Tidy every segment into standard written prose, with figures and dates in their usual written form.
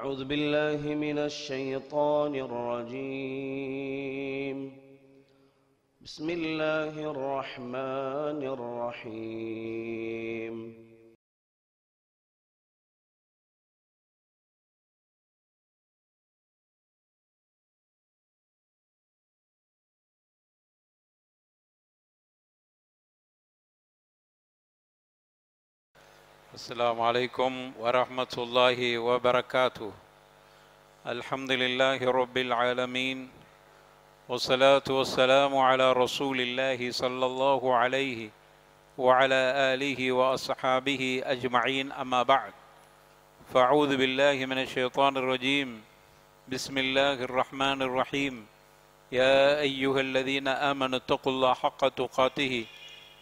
أعوذ بالله من الشيطان الرجيم. بسم الله الرحمن الرحيم. السلام عليكم ورحمة الله وبركاته. الحمد لله رب العالمين، والصلاة والسلام على رسول الله صلى الله عليه وعلى آله وأصحابه أجمعين، أما بعد، فأعوذ بالله من الشيطان الرجيم. بسم الله الرحمن الرحيم. يا أيها الذين آمنوا اتقوا الله حق تقاته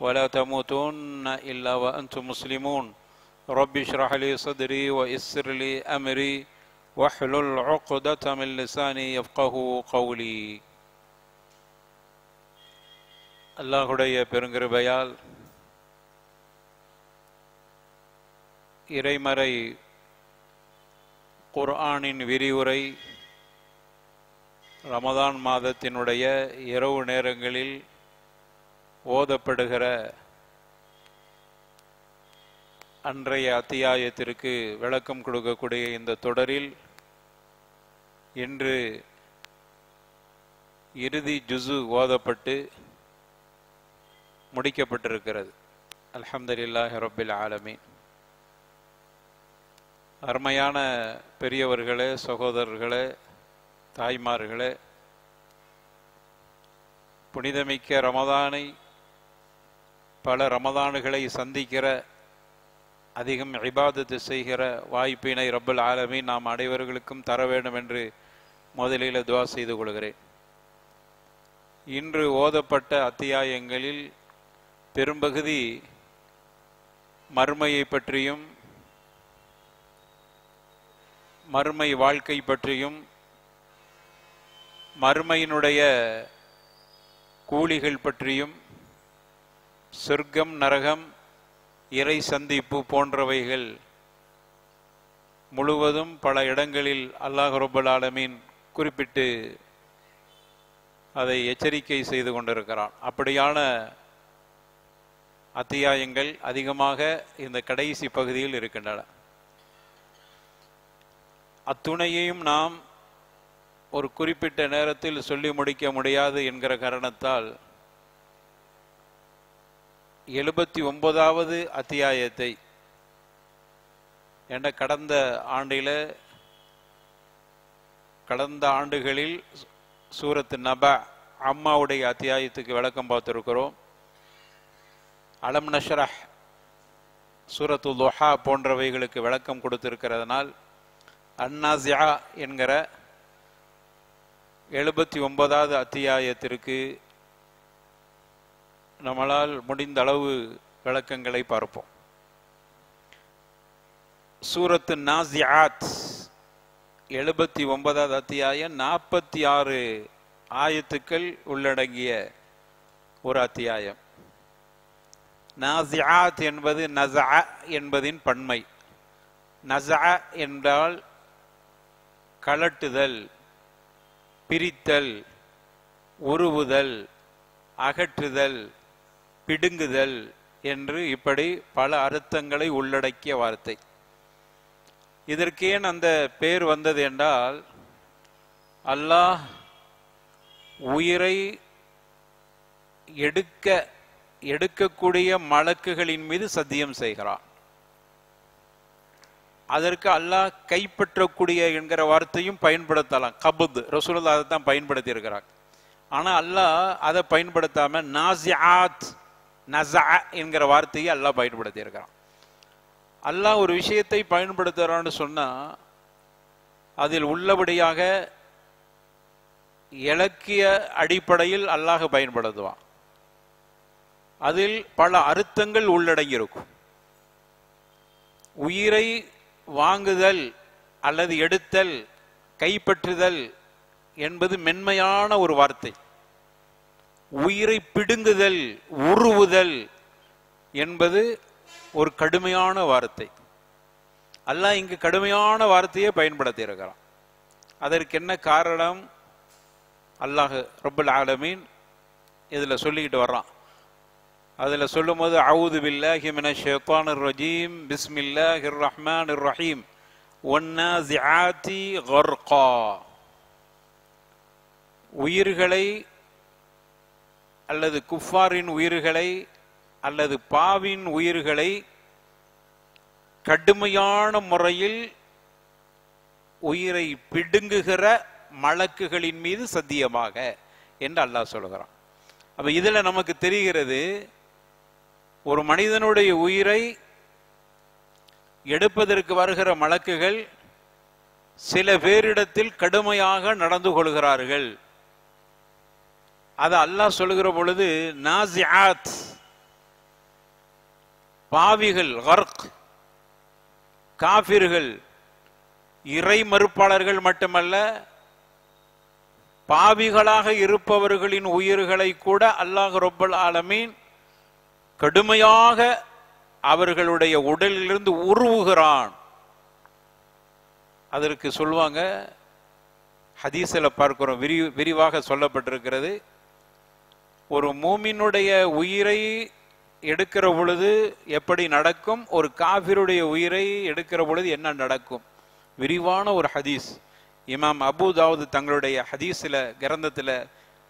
ولا تموتن إلا وأنتم مسلمون. رب اشرح لي صدري ويسر لي أمري واحلل عقدة من لساني يفقه قولي. அல்லாஹுடைய பெருங்கிருபையால் இறைமறை குர்ஆனின் விரிவுரை ரமதான் மாதத்தினுடைய இரவு நேரங்களில் ஓதப்படுகிற அன்றைய அத்தியாயத்திற்கு விளக்கம் கொடுக்கக்கூடிய இந்த தொடரில் இன்று இறுதி ஜுஸு ஓதப்பட்டு முடிக்கப்பட்டிருக்கிறது. அல்ஹம்துலில்லாஹி ரப்பில் ஆலமீன். அருமையான பெரியவர்களே, சகோதரர்களே, தாய்மார்களே, புனிதமிக்க ரமதானை, பல ரமதானுகளை சந்திக்கிற, அதிகம் இபாதத்து செய்கிற வாய்ப்பினை ரப்பல் ஆலமீன் நாம் அனைவர்களுக்கும் தர வேண்டும் என்று முதலில் துஆ செய்து கொள்கிறேன். இன்று ஓதப்பட்ட அத்தியாயங்களில் பெரும்பகுதி மறுமையை பற்றியும் மறுமை வாழ்க்கை பற்றியும் மறுமையினுடைய கூலிகள் பற்றியும் சொர்க்கம் நரகம் இறை சந்திப்பு போன்றவைகள் முழுவதும் பல இடங்களில் அல்லாஹ் ரப்பல் ஆலமீன் குறிப்பிட்டு அதை எச்சரிக்கை செய்து கொண்டிருக்கிறான். அப்படியான அத்தியாயங்கள் அதிகமாக இந்த கடைசி பகுதியில் இருக்கின்றன. அத்துணையையும் நாம் ஒரு குறிப்பிட்ட நேரத்தில் சொல்லி முடிக்க முடியாது என்கிற காரணத்தால் 79வது அத்தியாயத்தை என்ற கடந்த ஆண்டுகளில் சூரத்து நபா அம்மாவுடைய அத்தியாயத்துக்கு விளக்கம் பார்த்திருக்கிறோம். அலம் நஷ்ரஹ், சூரத்து துஹா போன்றவைகளுக்கு விளக்கம் கொடுத்திருக்கிறதுனால் அன்னாஸிஆ என்கிற 79வது அத்தியாயத்திற்கு நம்மளால் முடிந்த அளவு விளக்கங்களை பார்ப்போம். சூரத்து நாஸிஆத் 79வது அத்தியாயம் 46 ஆயத்துக்கள் உள்ளடங்கிய ஒரு அத்தியாயம். நாஸிஆத் என்பது நஸஅ என்பதின் பன்மை. நஸஅ என்றால் கலட்டுதல், பிரித்தல், உருவுதல், அகற்றுதல், பிடுங்குதல் என்று இப்படி பல அர்த்தங்களை உள்ளடக்கிய வார்த்தை. இதற்கேன் அந்த பேர் வந்தது என்றால், அல்லாஹ் உயிரை எடுக்கக்கூடிய மலக்குகளின் மீது சத்தியம் செய்கிறான். அதற்கு அல்லாஹ் கைப்பற்றக்கூடிய என்கிற வார்த்தையும் பயன்படுத்தலாம். கபுத், ரசூலுல்லாஹ் அதை தான் பயன்படுத்தி இருக்கிறார். ஆனால் அல்லாஹ் அதை பயன்படுத்தாம நாஸிஆத், நஸஅ என்கிற வார்த்தையை அல்லாஹ் பயன்படுத்தி இருக்கிறான். அல்லாஹ் ஒரு விஷயத்தை பயன்படுத்துறான்னு சொன்னா அதில் உள்ளபடியாக இலக்கிய அடிப்படையில் அல்லாஹ் பயன்படுத்துவான். அதில் பல அர்த்தங்கள் உள்ளடங்கி இருக்கும். உயிரை வாங்குதல் அல்லது எடுத்தல், கைப்பற்றுதல் என்பது மென்மையான ஒரு வார்த்தை. உயிரை பிடுங்குதல், உருவுதல் என்பது ஒரு கடுமையான வார்த்தை. அல்லாஹ் இங்கு கடுமையான வார்த்தையை பயன்படுத்தி இருக்கிறான். அதற்கு என்ன காரணம்? அல்லாஹ் ரப்பல் ஆலமீன் இதுல சொல்லிக்கிட்டு வர்றான். அதுல சொல்லும் போது அஊது பில்லாஹி மினஷ் ஷைத்தானிர் ரஜீம் பிஸ்மில்லாஹிர் ரஹ்மானிர் ரஹீம் வன்னாஸிஆதி கர்கா. உயிர்களை அல்லது குஃபாரின் உயிர்களை அல்லது பாவின் உயிர்களை கடுமையான முறையில் உயிரை பிடுங்குகிற மலக்குகளின் மீது சத்தியமாக என்று அல்லாஹ் சொல்கிறான். அப்ப இதுல நமக்கு தெரிகிறது, ஒரு மனிதனுடைய உயிரை எடுப்பதற்கு வருகிற மலக்குகள் சில பேரிடத்தில் கடுமையாக நடந்து கொள்கிறார்கள். அது அல்லாஹ் சொல்லுகிற பொழுது நாஸிஆத், பாவிகள், கர்க், காஃபிர்கள், இறை மறுப்பாளர்கள் மட்டுமல்ல, பாவிகளாக இருப்பவர்களின் உயிர்களை கூட அல்லாஹ் ரப்பல் ஆலமீன் கடுமையாக அவர்களுடைய உடலிலிருந்து உருவுகிறான். அதற்கு சொல்லுவாங்க, ஹதீஸில் பார்க்கிறோம், விரிவாக சொல்லப்பட்டிருக்கிறது. ஒரு மூமினுடைய உயிரை எடுக்கிற பொழுது எப்படி நடக்கும், ஒரு காஃபிருடைய உயிரை எடுக்கிற பொழுது என்ன நடக்கும், விரிவான ஒரு ஹதீஸ் இமாம் அபூ தாவூத் தங்களுடைய ஹதீஸில் கிரந்தத்தில்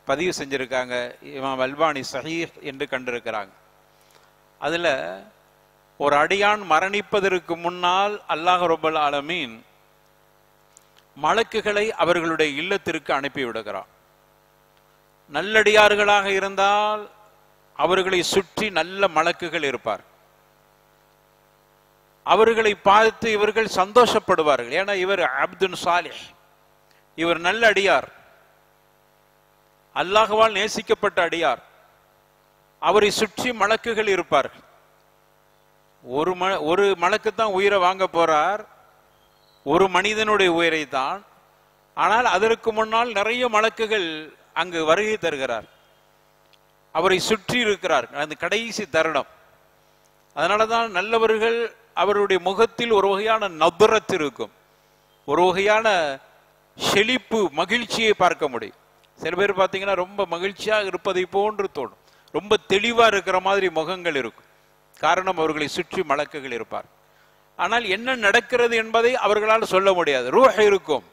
பதிவு செஞ்சிருக்காங்க. இமாம் அல்பானி சஹீஹ் என்று கண்டிருக்கிறாங்க. அதுல ஒரு அடியான் மரணிப்பதற்கு முன்னால் அல்லாஹ் ரப்பல் ஆலமீன் மலக்குகளை அவர்களுடைய இல்லத்திற்கு அனுப்பி விடுகிறான். நல்லடியார்களாக இருந்தால் அவர்களை சுற்றி நல்ல மலக்குகள் இருப்பார். அவர்களை பார்த்து இவர்கள் சந்தோஷப்படுவார்கள். ஏன்னா இவர் அப்துன் சாலிஹ், இவர் நல்ல அடியார், அல்லாஹ்வால் நேசிக்கப்பட்ட அடியார். அவரை சுற்றி மலக்குகள் இருப்பார்கள். ஒரு மலக்கு தான் உயிரை வாங்க போறார், ஒரு மனிதனுடைய உயிரை தான். ஆனால் அதற்கு முன்னால் நிறைய மலக்குகள் அங்கு வருகை தருகிறார், அவரை சுற்றி இருக்கிறார். அந்த கடைசி தருணம். அதனாலதான் நல்லவர்கள் அவருடைய முகத்தில் ஒரு வகையான நபரத் இருக்கும், ஒரு வகையான செழிப்பு, மகிழ்ச்சியை பார்க்க முடியும். சில பேர் பார்த்தீங்கன்னா ரொம்ப மகிழ்ச்சியாக இருப்பதை போன்று தோணும், ரொம்ப தெளிவா இருக்கிற மாதிரி முகங்கள் இருக்கும். காரணம், அவர்களை சுற்றி மலக்குகள் இருப்பார். ஆனால் என்ன நடக்கிறது என்பதை அவர்களால் சொல்ல முடியாது. ரூஹ் இருக்கும்,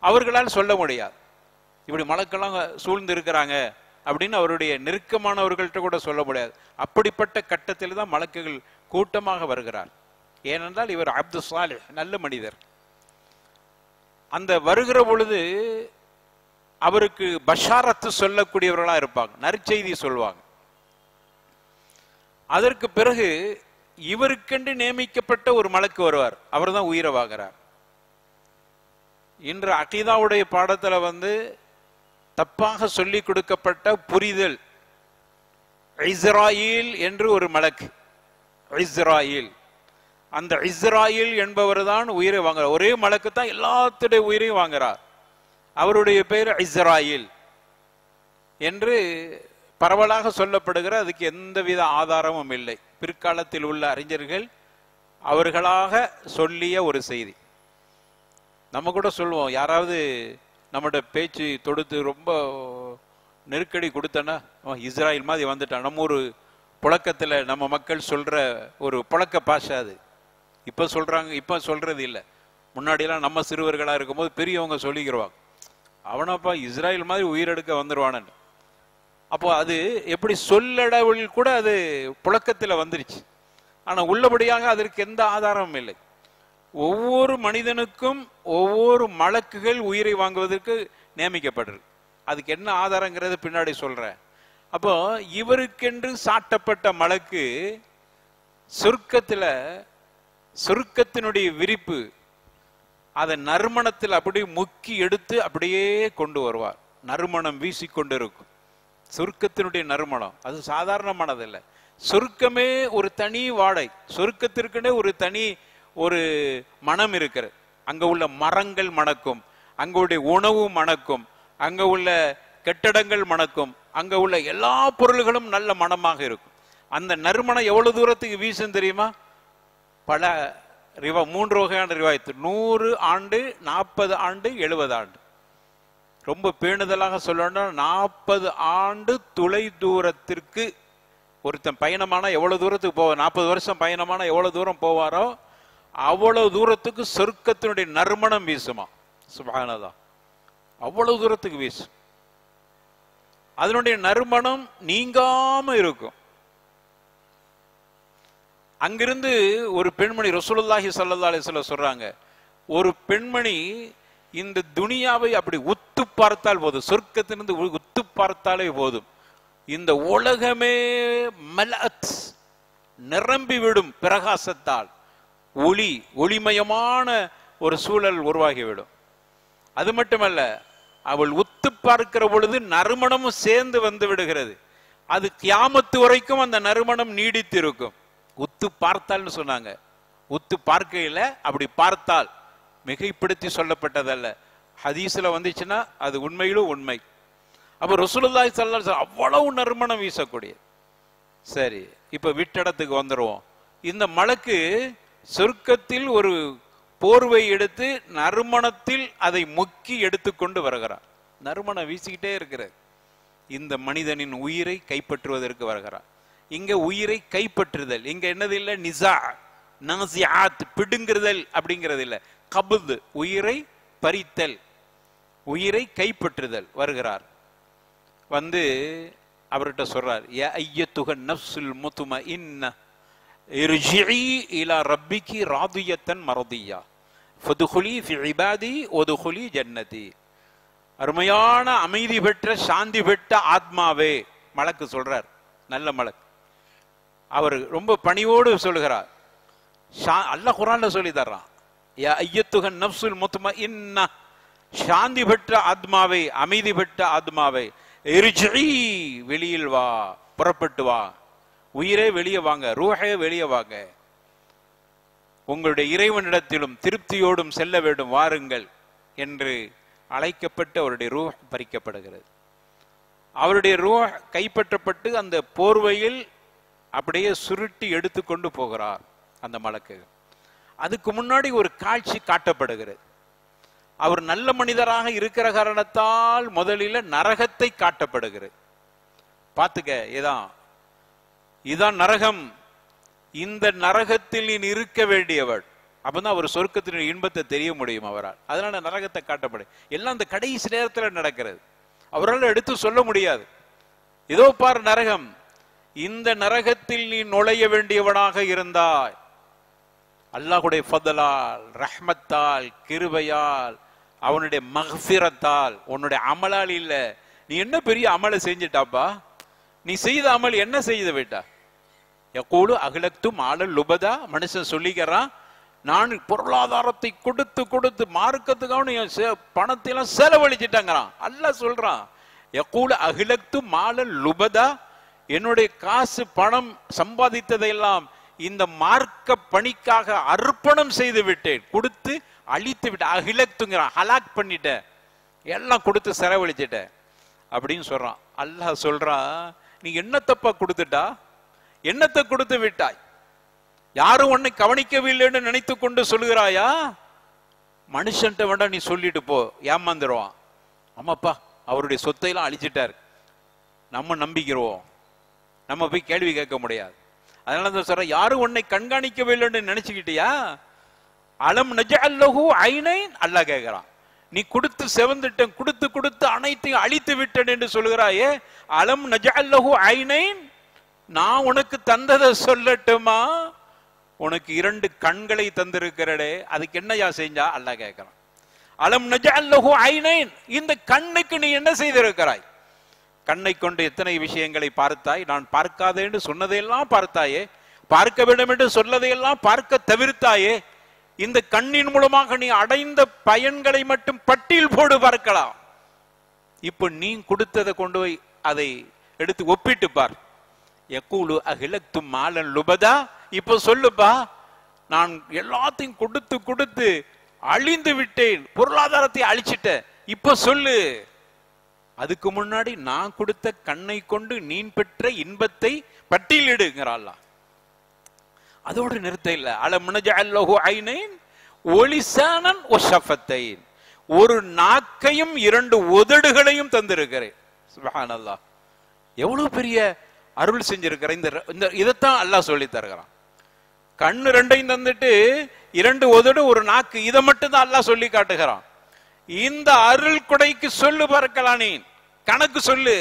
அவர்களால் சொல்ல முடியாது. இப்படி மலக்கெல்லாம் சூழ்ந்து இருக்கிறாங்க அப்படின்னு அவருடைய நெருக்கமானவர்கள்ட்ட கூட சொல்ல முடியாது. அப்படிப்பட்ட கட்டத்தில் தான் மலக்குகள் கூட்டமாக வருகிறார். ஏனென்றால் இவர் அப்து சாலிஹ், நல்ல மனிதர். அந்த வருகிற பொழுது அவருக்கு பஷாரத்து சொல்லக்கூடியவர்களா இருப்பாங்க, நற்செய்தி சொல்வாங்க. அதற்கு பிறகு இவருக்கென்று நியமிக்கப்பட்ட ஒரு மலக்கு வருவார், அவர் தான் உயிரை வாங்குறார். இன்று அகீதாவுடைய பாடத்துல தப்பாக சொல்லி கொடுக்கப்பட்ட புரிதல், இஸ்ராயில் என்று ஒரு மலக்கு, இஸ்ராயில், அந்த இஸ்ராயில் என்பவர் தான் உயிரை வாங்குறார். ஒரே மலக்கு தான் எல்லாத்துடைய உயிரையும் வாங்குறார். அவருடைய பெயர் இஸ்ராயில் என்று பரவலாக சொல்லப்படுகிற, அதுக்கு எந்தவித ஆதாரமும் இல்லை. பிற்காலத்தில் உள்ள அறிஞர்கள் அவர்களாக சொல்லிய ஒரு செய்தி. நம்ம கூட சொல்லுவோம், யாராவது நம்மளோட பேச்சு தொடுத்து ரொம்ப நெருக்கடி கொடுத்தனா இஸ்ராயில் மாதிரி வந்துட்டான். நம்ம ஒரு புழக்கத்தில் நம்ம மக்கள் சொல்ற ஒரு புழக்க பாஷை அது. இப்ப சொல்றாங்க, இப்ப சொல்றது இல்லை. முன்னாடியெல்லாம் நம்ம சிறுவர்களா இருக்கும்போது பெரியவங்க சொல்லிக்கிறவாங்க, அவனப்பா இஸ்ராயில் மாதிரி உயிரெடுக்க வந்துருவானு. அப்போ அது எப்படி சொல்லடவில் கூட அது புழக்கத்தில் வந்துருச்சு. ஆனா உள்ளபடியாக அதற்கு எந்த ஆதாரமும் இல்லை. ஒவ்வொரு மனிதனுக்கும் ஒவ்வொரு மலக்குகள் உயிரை வாங்குவதற்கு நியமிக்கப்பட்டிருக்கு. அதுக்கு என்ன ஆதாரங்கிறது பின்னாடி சொல்றேன். அப்போ இவருக்கென்று சாட்டப்பட்ட மலக்கு சொர்க்கத்தினுடைய விரிப்பு, அதை நறுமணத்தில் அப்படியே முக்கி எடுத்து அப்படியே கொண்டு வருவார். நறுமணம் வீசிக்கொண்டிருக்கும் சொர்க்கத்தினுடைய நறுமணம். அது சாதாரணமானதில்லை. சொர்க்கமே ஒரு தனி வாடை, சொர்க்கத்திற்குனே ஒரு தனி ஒரு மனம் இருக்கிறது. அங்க உள்ள மரங்கள் மணக்கும், அங்க உள்ள உணவு மணக்கும், அங்க உள்ள கட்டடங்கள் மணக்கும், அங்க உள்ள எல்லா பொருள்களும் நல்ல மனமாக இருக்கும். அந்த நறுமணம் எவ்வளவு தூரத்துக்கு வீசும் தெரியுமா? பல 3 வகையான ரிவாயத்து. 100 ஆண்டு, 40 ஆண்டு, 70 ஆண்டு. ரொம்ப பேணுதலாக சொல்லணும்னா 40 ஆண்டு தொலை தூரத்திற்கு ஒருத்தன் பயணமான எவ்வளவு தூரத்துக்கு போவார், 40 வருஷம் பயணமான எவ்வளவு தூரம் போவாரோ அவ்வளவு தூரத்துக்கு சொர்க்கத்தினுடைய நறுமணம் வீசுமா. சுப்ஹானல்லாஹ், அவ்வளவு தூரத்துக்கு வீசும். அதனுடைய நறுமணம் நீங்காம இருக்கும். அங்கிருந்து ஒரு பெண்மணி ரசூலுல்லாஹி ஸல்லல்லாஹு அலைஹி வஸல்லம் சொல்றாங்க, ஒரு பெண்மணி இந்த துனியாவை அப்படி உத்து பார்த்தால் போதும், சொர்க்கத்திலிருந்து உத்து பார்த்தாலே போதும், இந்த உலகமே மலஅத் நிரம்பிவிடும் பிரகாசத்தால், ஒளிமயமான ஒரு சூழல் உருவாகிவிடும். அது மட்டுமல்ல, அவள் உத்து பார்க்கிற பொழுது நறுமணமும் சேர்ந்து வந்து விடுகிறது. அது கியாமத்து வரைக்கும் அந்த நறுமணம் நீடித்திருக்கும். உத்து பார்த்தால்னு சொன்னாங்க. உத்து பார்க்கையில அப்படி பார்த்தால், மிகைப்படுத்தி சொல்லப்பட்டதல்ல, ஹதீஸ்ல வந்துச்சுன்னா அது உண்மையிலும் உண்மை. அப்ப ரசூலுல்லாஹி ஸல்லல்லாஹு அலைஹி வஸல்லம் அவ்வளவு நறுமணம் வீசக்கூடிய. சரி, இப்ப விட்டடத்துக்கு வந்துருவோம். இந்த மலக்கு சொர்க்கத்தில் ஒரு போர்வை எடுத்து நறுமணத்தில் அதை முக்கி எடுத்துக்கொண்டு வருகிறார். நறுமணம் வீசிக்கிட்டே இருக்கிறது. இந்த மனிதனின் உயிரை கைப்பற்றுவதற்கு வருகிறார். இங்க உயிரை கைப்பற்றுதல், இங்க என்னது இல்லை, நிசா நாசியாத் பிடுங்குதல் அப்படிங்கிறது இல்லை, கபுது உயிரை பறித்தல், உயிரை கைப்பற்றுதல். வருகிறார், வந்து அவர்கிட்ட சொல்றார், யா அய்யத்துஹ நஃப்ஸுல் முத்மஇன்ன இர்ஜிஇ இலா ரப்பிகி ராதியத்தன் மர்தியா ஃபதுகுலி ஃபி இபாதி வதுகுலி ஜன்னதி. அருமையான அமைதி பெற்ற சாந்தி பெற்ற ஆத்மாவே, மலக்கு சொல்றார், நல்ல மலக்கு. அவர் ரொம்ப பணிவோடு சொல்லுகிறார். அல்லாஹ் குர்ஆன்ல சொல்லி தர்றான், யா அய்யத்துஹ நஃப்ஸுல் முத்மஇன்ன, சாந்தி பெற்ற ஆத்மாவே, அமைதி பெற்ற ஆத்மாவே, இர்ஜிஇ வெளியில் வா, புறப்பட்டு வா, உயிரே வெளியே வாங்க, ரூஹே வெளியே வாங்க, உங்களுடைய இறைவனிடத்திலும் திருப்தியோடும் செல்ல வேண்டும், வாருங்கள் என்று அழைக்கப்பட்டு அவருடைய ரூஹ் பறிக்கப்படுகிறது. அவருடைய ரூஹ் கைப்பற்றப்பட்டு அந்த போர்வையில் அப்படியே சுருட்டி எடுத்துக்கொண்டு போகிறார் அந்த மலக்கு. அதுக்கு முன்னாடி ஒரு காட்சி காட்டப்படுகிறது. அவர் நல்ல மனிதராக இருக்கிற காரணத்தால் முதலில் நரகத்தை காட்டப்படுகிறது. பார்த்துக்க, இதான் நரகம், இந்த நரகத்தில் நீ இருக்க வேண்டியவள். அப்பதான் அவர் சொர்க்கத்தின் இன்பத்தை தெரிய முடியும் அவரால். அதனால நரகத்தை காட்டப்படும். எல்லாம் அந்த கடைசி நேரத்தில் நடக்கிறது. அவரால் எடுத்து சொல்ல முடியாது. இதோ பார் நரகம், இந்த நரகத்தில் நீ நுழைய வேண்டியவனாக இருந்தாய், அல்லாஹ்வுடைய ஃபதலால், ரஹ்மத்தால், கிருபையால், அவனுடைய மக்ஃபிரத்தால், உன்னுடைய அமலால் இல்ல. நீ என்ன பெரிய அமலை செஞ்சிட்டாப்பா, நீ செய்த அமல் என்ன செய்து விட்டா? யகூலு அஹ்லக்து மாலல் லுபதா, மனுஷன் சொல்லிக்கிறான், நான் பொருளாதாரத்தை கொடுத்து கொடுத்து மார்க்கத்துக்காக பணத்தை எல்லாம் செலவழிச்சிட்டாங்கிறான். அல்லாஹ் சொல்றான், யகூலு அஹ்லக்து மாலல் லுபதா, என்னுடைய காசு பணம் சம்பாதித்ததையெல்லாம் இந்த மார்க்க பணிக்காக அர்ப்பணம் செய்து விட்டேன், கொடுத்து அழித்து விட்டேன். அஹ்லக்துங்கிறான், ஹலாக் பண்ணிட்டேன், எல்லாம் கொடுத்து செலவழிச்சிட்டேன் அப்படின்னு சொல்றான். அல்லாஹ் சொல்றான், நீ என்ன தப்பா கொடுத்துட்டா, என்னத்தை கொடுத்து விட்டாய்? யாரும் உன்னை கவனிக்கவில்லைன்னு நினைத்து கொண்டு சொல்லுகிறாயா? மனுஷன்ட்ட வேண்டாம் நீ சொல்லிட்டு போ, ஏமாந்துருவான். ஆமாப்பா, அவருடைய சொத்தை எல்லாம் அழிச்சிட்டாரு, நம்ம நம்பிக்கிறோம், நம்ம போய் கேள்வி கேட்க முடியாது. அதனால தான் சொல்ற, யாரும் உன்னை கண்காணிக்கவில்லைன்னு நினைச்சுக்கிட்டியா? அலம் நஜஅல் லஹு ஐனைன், அல்லாஹ் கேட்கிறான். நீ கொடுத்து செவந்துட்டேன், கொடுத்து கொடுத்து அனைத்தையும் அழித்து விட்டேன் என்று சொல்கிறாயே, அலம் நஜஅல் லஹு ஐனைன், நான் உனக்கு தந்ததை சொல்லட்டுமா? உனக்கு 2 கண்களை தந்திருக்கிறடே, அதுக்கு என்னையா செஞ்சா? அல்லாஹ் கேட்கிறான். அலம் நஜஅல் லஹு ஐனைன், இந்த கண்ணுக்கு நீ என்ன செய்திருக்கிறாய்? கண்ணை கொண்டு எத்தனை விஷயங்களை பார்த்தாய்? நான் பார்க்காதே என்று சொன்னதையெல்லாம் பார்த்தாயே, பார்க்க வேண்டும் என்று சொல்லதையெல்லாம் பார்க்க தவிர்த்தாயே. இந்த கண்ணின் மூலமாக நீ அடைந்த பயன்களை மட்டும் பட்டியல் போடு, பார்க்கலாம். இப்ப நீ கொடுத்ததை கொண்டு போய் அதை எடுத்து ஒப்பிட்டு பார். யகூலு அஹ்லக்து மாலன் லுபதா, இப்ப சொல்லுப்பா, நான் எல்லாத்தையும் கொடுத்து கொடுத்து அழிந்து விட்டேன், பொருளாதாரத்தை அழிச்சிட்டேன், இப்ப சொல்லு. அதுக்கு முன்னாடி நான் கொடுத்த கண்ணை கொண்டு நீ பெற்ற இன்பத்தை பட்டியலிடுங்கிறாள். அதோடு நிறுத்த இல்ல. அலம் நஜஅல் லஹு ஐனைன் வலிசானன் வஷஃபத்தைன், ஒரு நாக்கையும் 2 உதடுகளையும் தந்திருக்கிறேன். சுப்ஹானல்லாஹ், எவ்வளவு பெரிய அருள் செஞ்சிருக்கிற. இந்த இதைத்தான் அல்லாஹ் சொல்லி தருகிறான். கண்ணு 2ஐயும் தந்துட்டு 2 உதடு 1 நாக்கு, இதை மட்டும் தான் அல்லாஹ் சொல்லி காட்டுகிறான். இந்த அருள் கொடைக்கு சொல்லு பார்க்கலாம், நீ கணக்கு சொல்லு.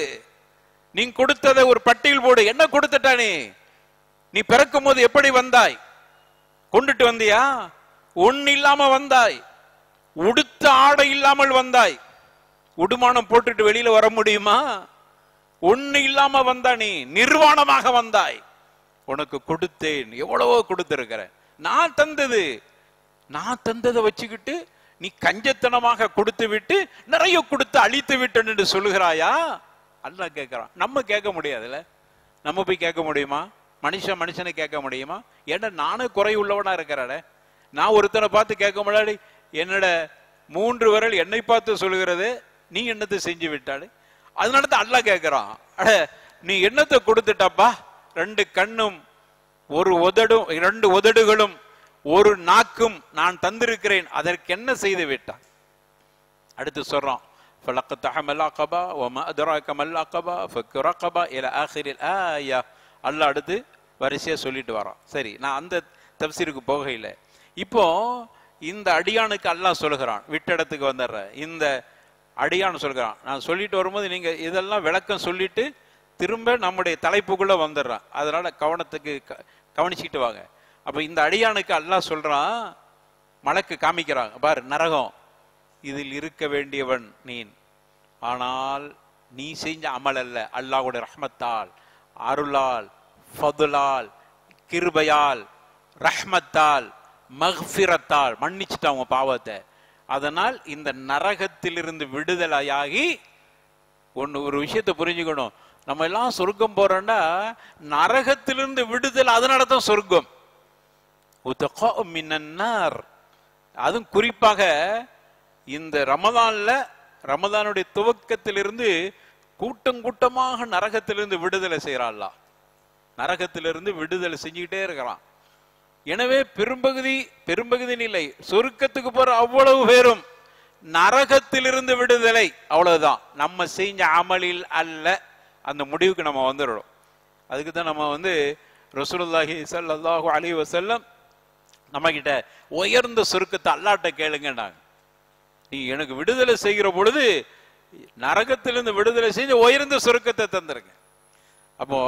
நீ கொடுத்ததை ஒரு பட்டியல் போடு. என்ன கொடுத்துட்டானே? நீ பிறக்கும் போது எப்படி வந்தாய்? கொண்டுட்டு வந்தியா? ஒன்னு இல்லாம வந்தாய். உடுத்த ஆடை இல்லாமல் வந்தாய். உடுமானம் போட்டுட்டு வெளியில வர முடியுமா? ஒன்னு இல்லாம வந்தா, நீ நிர்வாணமாக வந்தாய். உனக்கு கொடுத்தேன், எவ்வளவோ கொடுத்திருக்கிற. நான் தந்ததை வச்சுக்கிட்டு நீ கஞ்சத்தனமாக கொடுத்து விட்டு நிறைய கொடுத்து அழித்து விட்டேன் என்று சொல்லுகிறாயா? அல்லாஹ் கேட்கிறான். நம்ம கேட்க முடியாதுல்ல. நம்ம போய் கேட்க முடியுமா? மனுஷனை கேட்க முடியுமா? ஏன்னா நானே குறை உள்ளவனா இருக்கிறாட. நான் ஒருத்தனை பார்த்து கேட்க முடியாது. என்னோட 3 விரல் என்னை பார்த்து சொல்லுகிறது, நீ என்னத்தை செஞ்சு விட்டாடு. அதனால தான் அல்லாஹ் கேட்கிறான், அட நீ என்னத்தை கொடுத்துட்டப்பா? 2 கண்ணும் 1 உதடும் 2 உதடுகளும் 1 நாக்கும் நான் தந்திருக்கிறேன், அதற்கு என்ன செய்து விட்டான்? அடுத்து சொல்றான், ஃபலக்கத் ஹமல் அகபா வமா அத்ராக மல் அகபா ஃபக் ரகபா இலா ஆகிரில் ஆயா. அல்லாஹ் அடுத்து வரிசையா சொல்லிட்டு வரான். சரி, நான் அந்த தஃப்சீருக்கு போகையில இப்போ இந்த அடியானுக்கு அல்லாஹ் சொல்லுகிறான், விட்ட இடத்துக்கு வந்துடுற இந்த அடியான் சொல்கிறான். நான் சொல்லிட்டு வரும்போது நீங்க இதெல்லாம் விளக்கம் சொல்லிட்டு திரும்ப நம்முடைய தலைப்புக்குள்ள வந்துடுறான். அதனால கவனிச்சுக்கிட்டு வாங்க. அப்ப இந்த அடியானுக்கு அல்லாஹ் சொல்றான், மலக்கு காமிக்கிறாங்க, பாரு நரகம், இதில் இருக்க வேண்டியவன் நீ. ஆனால் நீ செஞ்ச அமல் அல்ல, அல்லாஹ்வுடைய ரஹ்மத்தால், அருளால், ஃபதுலால், கிருபையால், ரஹ்மத்தால், மக்ஃபிரத்தால் மன்னிச்சுட்டான் உங்க பாவத்தை. அதனால் இந்த நரகத்திலிருந்து விடுதலையாகி ஒரு விஷயத்தை புரிஞ்சுக்கணும். நம்ம எல்லாம் சொர்க்கம் போறோம்னா நரகத்திலிருந்து விடுதலை, அதனால தான் சொர்க்கம். அதுவும் குறிப்பாக இந்த ரமதானுடைய துவக்கத்திலிருந்து கூட்டமாக நரகத்திலிருந்து விடுதலை செய்யறான். நரகத்திலிருந்து விடுதலை செஞ்சுக்கிட்டே இருக்கிறான். எனவே பெரும்பகுதி இல்லை, சொர்க்கத்துக்கு போற அவ்வளவு பேரும் நரகத்திலிருந்து விடுதலை. அவ்வளவுதான். நம்ம செஞ்ச அமலில் அல்ல, அந்த முடிவுக்கு நம்ம வந்துடுறோம். அதுக்கு தான் நம்ம ரசூலுல்லாஹி ஸல்லல்லாஹு அலைஹி வஸல்லம் நம்ம கிட்ட உயர்ந்த சொர்க்கத்தை அல்லாஹ்ட்ட கேளுங்கன்னாங்க. நீ எனக்கு விடுதலை செய்கிற பொழுது நரகத்திலிருந்து விடுதலை செஞ்சு உயர்ந்த சொர்க்கத்தை தந்துருங்க. அப்போ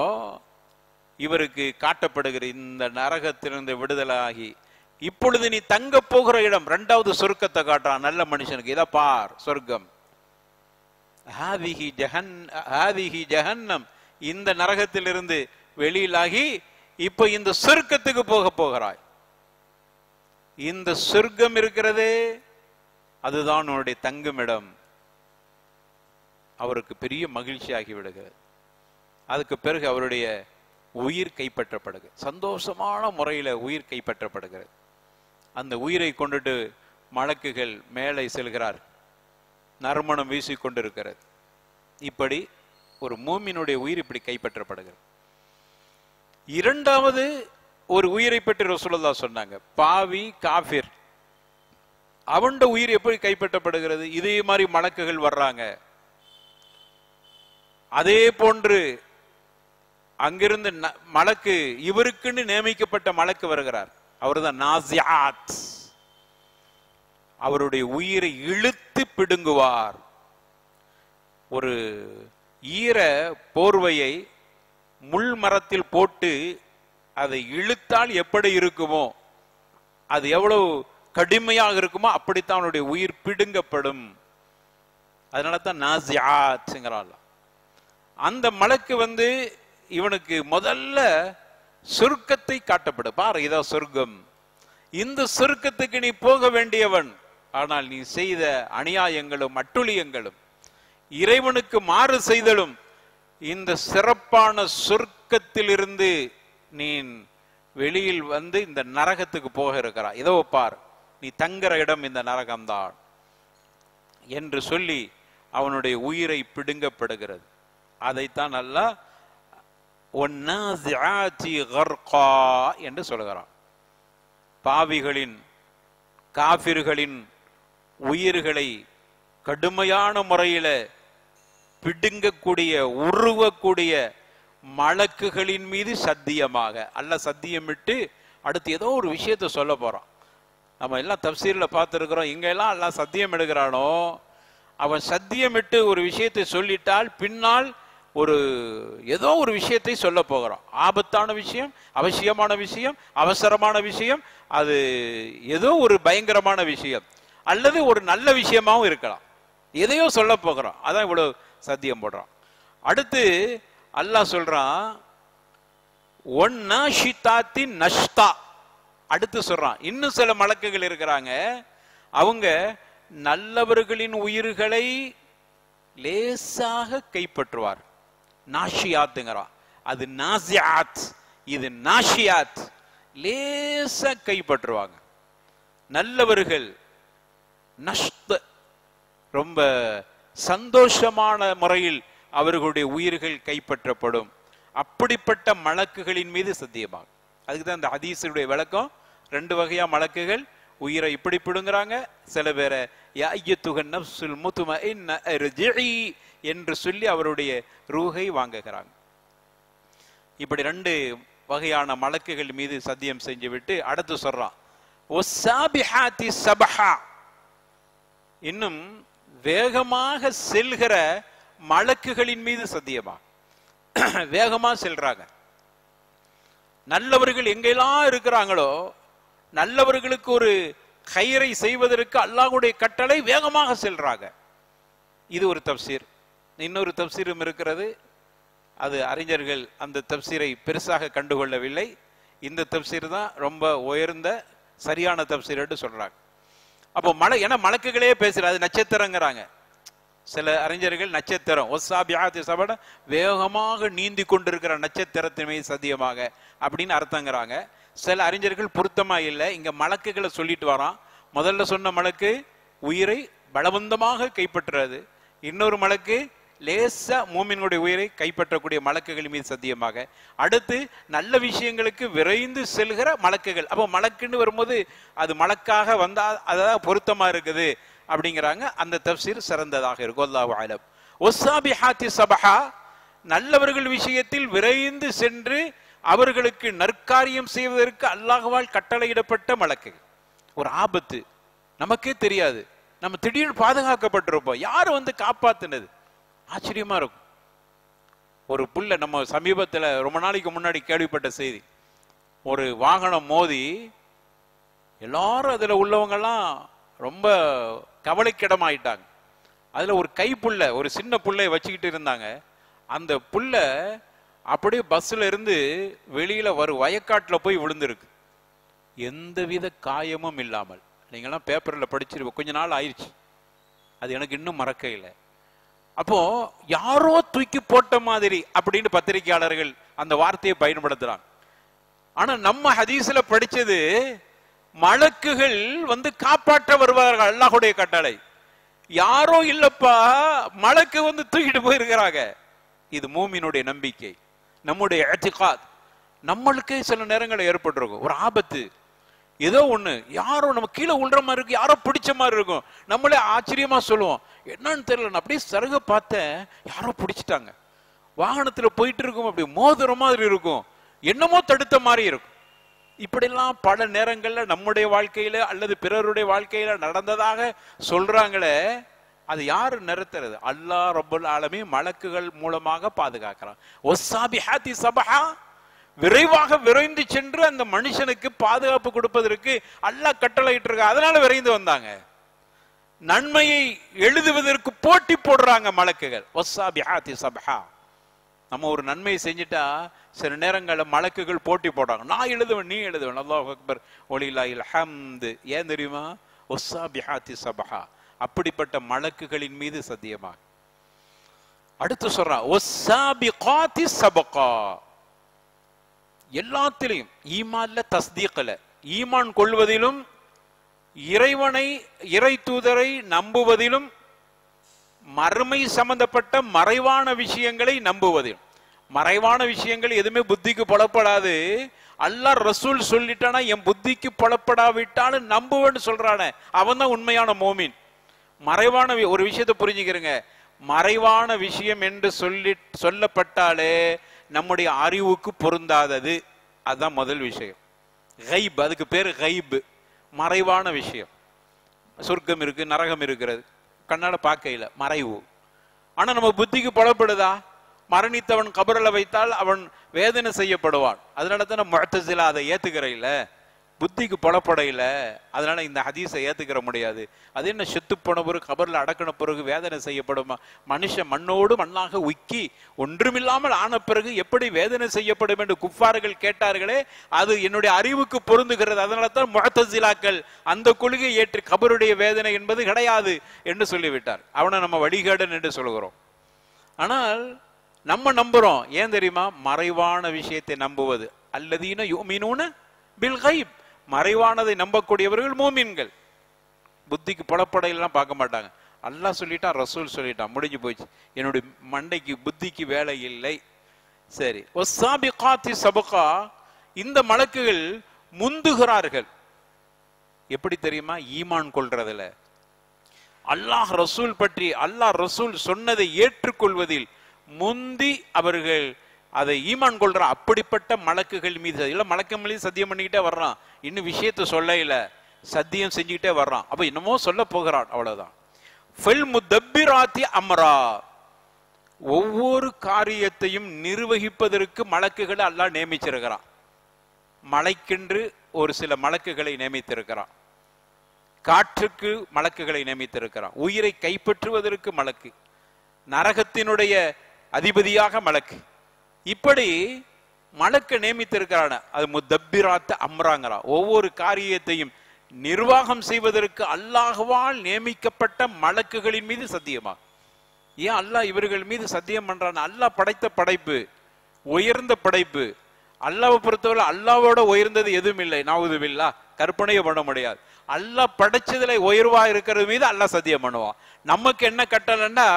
இவருக்கு காட்டப்படுகிற இந்த நரகத்திலிருந்து விடுதலை ஆகி இப்பொழுது நீ தங்க போகிற இடம் 2வது சொர்க்கத்தை காட்டுறான் நல்ல மனுஷனுக்கு. இதை பார், சொர்க்கம். ஹாதிஹி ஜஹன்னம், இந்த நரகத்திலிருந்து வெளியிலாகி இப்ப இந்த சொர்க்கத்துக்கு போகிறாய். இந்த சொர்க்கம் இருக்கிறதே அதுதான் உன்னுடைய தங்குமிடம். அவருக்கு பெரிய மகிழ்ச்சி ஆகி விடுகிறது. அதுக்கு பிறகு அவருடைய உயிர் கைப்பற்றப்படுகிறது. சந்தோஷமான முறையில் உயிர் கைப்பற்றப்படுகிறது. அந்த உயிரை கொண்டுட்டு மலக்குகள் மேலே செல்கிறார். நறுமணம் வீசிக்கொண்டிருக்கிறது. இப்படி ஒரு மூமினுடைய உயிர் இப்படி கைப்பற்றப்படுகிறது. 2வது ஒரு உயிரை பற்றி ரசூலுல்லாஹ் சொன்னாங்க, பாவி காஃபிர். அவன் உயிர் எப்படி கைப்பற்றப்படுகிறது? இதே மாதிரி மலக்குகள் வர்றாங்க. அதே போன்று அங்கிருந்து மலக்கு, இவருக்குன்னு நியமிக்கப்பட்ட மலக்கு வருகிறார். அவர்தான் நாசியாத். அவருடைய உயிரை இழுத்து பிடுங்குவார். ஒரு ஈர போர்வையை முள் மரத்தில் போட்டு அதை இழுத்தால் எப்படி இருக்குமோ, அது எவ்வளவு கடுமையாக இருக்குமோ அப்படித்தான் அவனுடைய உயிர் பிடுங்கப்படும். அதனால தான் நாசியாத்ங்கிறாள். அந்த மலக்கு இவனுக்கு முதல்ல சொர்க்கத்தை காட்டப்படும். பாரு, இதான் சொர்க்கம். இந்த சொர்க்கத்துக்கு நீ போக வேண்டியவன். ஆனால் நீ செய்த அநியாயங்களும் அட்டுழியங்களும் இறைவனுக்கு மாறு செய்தலும் இந்த சிறப்பான சொர்க்கத்திலிருந்து நீ வெளியில் இந்த நரகத்துக்கு போக இருக்கிறாய். இதோ பார், நீ தங்குற இடம் இந்த நரகம்தான் என்று சொல்லி அவனுடைய உயிரை பிடுங்கப்படுகிறது. அதைத்தான் நல்லா வன்னாஸிஆத்தி கர்கா என்று சொல்கிறான். பாவிகளின் காஃபிர்களின் உயிர்களை கடுமையான முறையில பிடுங்கக்கூடிய உருவக்கூடிய மலக்குகளின் மீது சத்தியமாக அல்லாஹ் சத்தியமிட்டு அடுத்து ஏதோ ஒரு விஷயத்தை சொல்ல போறான். நம்ம எல்லாம் தப்சீர்ல பார்த்துருக்கிறோம். இங்கெல்லாம் அல்லாஹ் சத்தியம் எடுக்கிறானோ அவன் சத்தியமிட்டு ஒரு விஷயத்தை சொல்லிட்டால் பின்னால் ஒரு ஏதோ ஒரு விஷயத்தை சொல்ல போகிறான். ஆபத்தான விஷயம், அவசியமான விஷயம், அவசரமான விஷயம், அது ஏதோ ஒரு பயங்கரமான விஷயம் அல்லது ஒரு நல்ல விஷயமாவும் இருக்கலாம். எதையோ சொல்ல போகிறான். அதான் இவ்வளவு சத்தியம் போடுறான். அடுத்து அல்லாஹ் சொல்றான் ஒன்னாஷிதாத்தி நஷ்தா. அடுத்து சொல்றான் இன்னும் சில மலக்குகள் இருக்கிறாங்க, அவங்க நல்லவர்களின் உயிர்களை லேசாக கைப்பற்றுவார். நாஷியாத்துங்கிறான். அது நாசியாத், இது நாஷியாத். லேசா கைப்பற்றுவாங்க நல்லவர்கள். நஷ்த ரொம்ப சந்தோஷமான முறையில் அவர்களுடைய உயிர்கள் கைப்பற்றப்படும். அப்படிப்பட்ட மலக்குகளின் மீது சத்தியமாகும். அதுக்குதான் இந்த ஹதீஸுடைய விளக்கம். 2 வகையா மலக்குகள் உயிரை இப்படி பிடுங்குறாங்க. சில பேரை யா அய்யத்துஹன் நஃப்ஸுல் முத்மஇன்ன இர்ஜிஇ என்று சொல்லி அவருடைய ரூஹை வாங்குகிறாங்க. இப்படி 2 வகையான மலக்குகள் மீது சத்தியம் செஞ்சு விட்டு அடுத்து சொல்றான் வஸ்ஸாபிஹாத்தி சபஹா. இன்னும் வேகமாக செல்கிற மலக்குகளின் மீது சத்தியமா. வேகமா செல்றாங்க. நல்லவர்கள் எங்கெல்லாம் இருக்கிறாங்களோ நல்லவர்களுக்கு ஒரு கயிறை செய்வதற்கு அல்லாஹ்வுடைய கட்டளை வேகமாக செல்றாங்க. இது ஒரு தப்சீர். இன்னொரு தப்சீரும் இருக்கிறது. அது அறிஞர்கள் அந்த தப்சீரை பெருசாக கண்டுகொள்ளவில்லை. இந்த தப்சீர் தான் ரொம்ப உயர்ந்த சரியான தப்சீர் என்று சொல்றாங்க. அப்போ ஏன்னா மலக்குகளே பேசுற அது நட்சத்திரங்கிறாங்க. சில அறிஞர்கள் நட்சத்திரம் ஒஸ்ஸாபிஹாத்தி சபஹா வேகமாக நீந்தி கொண்டிருக்கிற நட்சத்திரத்தின் மீது சத்தியமாக அப்படின்னு அர்த்தங்கிறாங்க. சில அறிஞர்கள் பொருத்தமா இல்லை. இங்க மலக்குகளை சொல்லிட்டு வரான். முதல்ல சொன்ன மலக்கு உயிரை பலவந்தமாக கைப்பற்றுறது. இன்னொரு மலக்கு லேசா மூமின்களுடைய உயிரை கைப்பற்றக்கூடிய மலக்குகள் மீது சத்தியமாக. அடுத்து நல்ல விஷயங்களுக்கு விரைந்து செல்கிற மலக்குகள். அப்போ மலக்குன்னு வரும்போது அது மலக்காக வந்தா அதான் பொருத்தமா இருக்குது அப்படிங்கிறாங்க. அந்த தப்சீர் சிறந்ததாக இருக்கும். அல்லாஹு அலம். வஸ்ஸாபிஹாத்தி சபஹா நல்லவர்கள் விஷயத்தில் விரைந்து சென்று அவர்களுக்கு நற்காரியம் செய்வதற்கு அல்லாஹ்வால் கட்டளையிடப்பட்ட மலக்குகள். ஒரு ஆபத்து நமக்கே தெரியாது, நம்ம திடீர்னு பாதுகாக்கப்பட்டிருப்போம். யாரு வந்து காப்பாத்துனது? ஆச்சரியமா இருக்கும். ஒரு புள்ள நம்ம சமீபத்தில் ரொம்ப நாளைக்கு முன்னாடி கேள்விப்பட்ட செய்தி. ஒரு வாகனம் மோதி எல்லாரும் அதுல உள்ளவங்கெல்லாம் ரொம்ப கவலைக்கிடமாயிட்டாங்க. அதுல ஒரு கைப்புள்ள, ஒரு சின்ன புள்ளைய வச்சுக்கிட்டு இருந்தாங்க. அந்த புள்ள அப்படியே பஸ்ல இருந்து வெளியில வயக்காட்டுல போய் விழுந்திருக்கு. எந்தவித காயமும் இல்லாமல். நீங்கெல்லாம் பேப்பர்ல படிச்சிருப்போம். கொஞ்ச நாள் ஆயிடுச்சு, அது எனக்கு இன்னும் மறக்க இல்லை. அப்போ யாரோ தூக்கி போட்ட மாதிரி அப்படின்னு பத்திரிகையாளர்கள் அந்த வார்த்தையை பயன்படுத்துறாங்க. ஆனா நம்ம ஹதீஸ்ல படிச்சது மலக்குகள் வந்து காப்பாற்ற வருவார்கள். அல்லாஹ்வுடைய கட்டளை. யாரோ இல்லப்பா, மலக்கு வந்து தூக்கிட்டு போயிருக்கிறாங்க. இது மூமினுடைய நம்பிக்கை, நம்முடைய இஅ்திகாத். நம்மளுக்கே சில நேரங்கள் ஏற்பட்டிருக்கும் ஒரு ஆபத்து, ஏதோ ஒண்ணு, யாரோ நம்ம கீழே உள்ற மாதிரி இருக்கு, யாரோ பிடிச்ச மாதிரி இருக்கும். நம்மளே ஆச்சரியமா சொல்லுவோம், என்னன்னு தெரியல, நான் அப்படியே சருக பார்த்தேன், யாரோ பிடிச்சிட்டாங்க. வாகனத்துல போயிட்டு இருக்கும், அப்படி மோதுற மாதிரி இருக்கும், என்னமோ தடுத்த மாதிரி இருக்கும். இப்படிலாம் பல நேரங்கள்ல நம்முடைய வாழ்க்கையில அல்லது பிறருடைய வாழ்க்கையில நடந்ததாக சொல்றாங்களே, அது யாரு நிறுத்துறது? அல்லாஹ் ரப்பல் ஆலமீன் மலக்குகள் மூலமாக பாதுகாக்கிறான். வஸ்ஸாபிஹாத்தி சபஹா, விரைவாக விரைந்து சென்று அந்த மனுஷனுக்கு பாதுகாப்பு கொடுப்பதற்கு அல்லாஹ் கட்டளையிட்டு இருக்க. அதனால விரைந்து வந்தாங்க. நன்மையை எழுதுவதற்கு போட்டி போடுறாங்க மலக்குகள். வஸ்ஸாபிஹாத்தி சபஹா. நம்ம ஒரு நன்மையை செஞ்சுட்டா சில நேரங்களில் மலக்குகள் போட்டி போடுறாங்க, நான் எழுதுவேன் நீ எழுதுவேன். அல்லாஹ் அக்பர் வலில்லாஹில் ஹம்து. ஏன் தெரியுமா? வஸ்ஸாபிஹாத்தி சபஹா. அப்படிப்பட்ட மலக்குகளின் மீது சத்தியமாக. அடுத்து சொல்றான் வஸ்ஸாபிகாத்தி சபகா. எல்லாத்திலையும் ஈமான்ல தஸ்தீக்ல, ஈமான் கொள்வதிலும் இறைவனை இறை தூதரை நம்புவதிலும் மறுமை சம்பந்தப்பட்ட மறைவான விஷயங்களை நம்புவதிலும். மறைவான விஷயங்கள் எதுவுமே புத்திக்கு புலப்படாது. அல்லாஹ் ரசூல் சொல்லிட்டானா என் புத்திக்கு புலப்படாவிட்டாலும் நம்புவேன்னு சொல்றானே, அவன் தான் உண்மையான மோமின். மறைவான ஒரு விஷயத்தை புரிஞ்சுக்கிறங்க. மறைவான விஷயம் என்று சொல்லப்பட்டாலே நம்முடைய அறிவுக்கு பொருந்தாதது. அதுதான் முதல் விஷயம். கைப், அதுக்கு பேரு கைப், மறைவான விஷயம். சொர்க்கம் இருக்கு, நரகம் இருக்கிறது, கண்ணால பார்க்கையில மறைவு. ஆனா நம்ம புத்திக்கு புலப்படுதா? மரணித்தவன் கபரில் வைத்தால் அவன் வேதனை செய்யப்படுவான். அதனால தான் முஅ்தஸிலா அதை ஏத்துக்கிற இல்ல, புத்திக்கு புலப்பட இல்ல. அதனால இந்த ஹதீஸை ஏத்துக்கிற முடியாது. அது என்ன, செத்து போன பிறகு கபரில் அடக்கின பிறகு வேதனை செய்யப்படுமா? மனுஷன் மண்ணோடு மண்ணாக உக்கி ஒன்றுமில்லாமல் ஆன பிறகு எப்படி வேதனை செய்யப்படும் என்று குஃபார்கள் கேட்டார்களே, அது என்னுடைய அறிவுக்கு பொருந்துகிறது. அதனால தான் முஅ்தஸிலாக்கள் அந்த கொள்கை ஏற்று கபருடைய வேதனை என்பது கிடையாது என்று சொல்லிவிட்டார். அவனை நம்ம வழிகேடன் என்று சொல்கிறோம். ஆனால் நம்ம நம்புறோம். ஏன் தெரியுமா? மறைவான விஷயத்தை நம்புவது. அல்லதீன யுமினூன பில் கைப், மறைவானதை நம்பக்கூடியவர்கள் மூமின்கள். புத்திக்கு புலப்படையெல்லாம் பார்க்க மாட்டாங்க. அல்லாஹ் சொல்லிட்டான், ரசூல் சொல்லிட்டான், முடிஞ்சு போச்சு. என்னுடைய மண்டைக்கு புத்திக்கு வேலை இல்லை. சரி. வஸ்ஸாபிகாத்தி சபகா, இந்த மலக்குகள் முந்துகிறார்கள். எப்படி தெரியுமா? ஈமான் கொள்றதுல, அல்லாஹ் ரசூல் பற்றி அல்லாஹ் ரசூல் சொன்னதை ஏற்றுக்கொள்வதில் முந்தி அவர்கள் அதை ஈமான் கொள்ற. அப்படிப்பட்ட மலக்குகள் மீது இல்ல, மலக்கு மீது சத்தியம் பண்ணிக்கிட்டே வர்றான். இன்னும் விஷயத்தை சொல்ல இல்ல, சத்தியம் செஞ்சுக்கிட்டே வர்றான். அப்ப என்னமோ சொல்ல போகிறான், அவ்வளவுதான். ஃபில் முதப்பிராத்தி அம்ரா, ஒவ்வொரு காரியத்தையும் நிர்வகிப்பதற்கு மலக்குகளை அல்லாஹ் நியமிச்சிருக்கிறான். மலைக்கென்று ஒரு சில மலக்குகளை நியமித்திருக்கிறான். காற்றுக்கு மலக்குகளை நியமித்திருக்கிறான். உயிரை கைப்பற்றுவதற்கு மலக்கு, நரகத்தினுடைய அதிபதியாக மலக்கு, இப்படி மலக்கு நியமித்திருக்கிறான. அது முதப்பிராத்த அம்ராங்கிறா. ஒவ்வொரு காரியத்தையும் நிர்வாகம் செய்வதற்கு அல்லாஹ்வால் நியமிக்கப்பட்ட மலக்குகளின் மீது சத்தியமா. ஏன் அல்லாஹ் இவர்கள் மீது சத்தியம் பண்றான்? அல்லாஹ் படைத்த படைப்பு உயர்ந்த படைப்பு. அல்லாஹ்வை பொறுத்தவரை அல்லாஹ்வோட உயர்ந்தது எதுவும் இல்லை. நவுதுபில்லா, கற்பனையே பண்ண முடியாது. அல்லாஹ் படைச்சதுல உயர்வா இருக்கிறது மீது அல்லாஹ் சத்தியம் பண்ணுவான். நமக்கு என்ன கட்டளைன்னா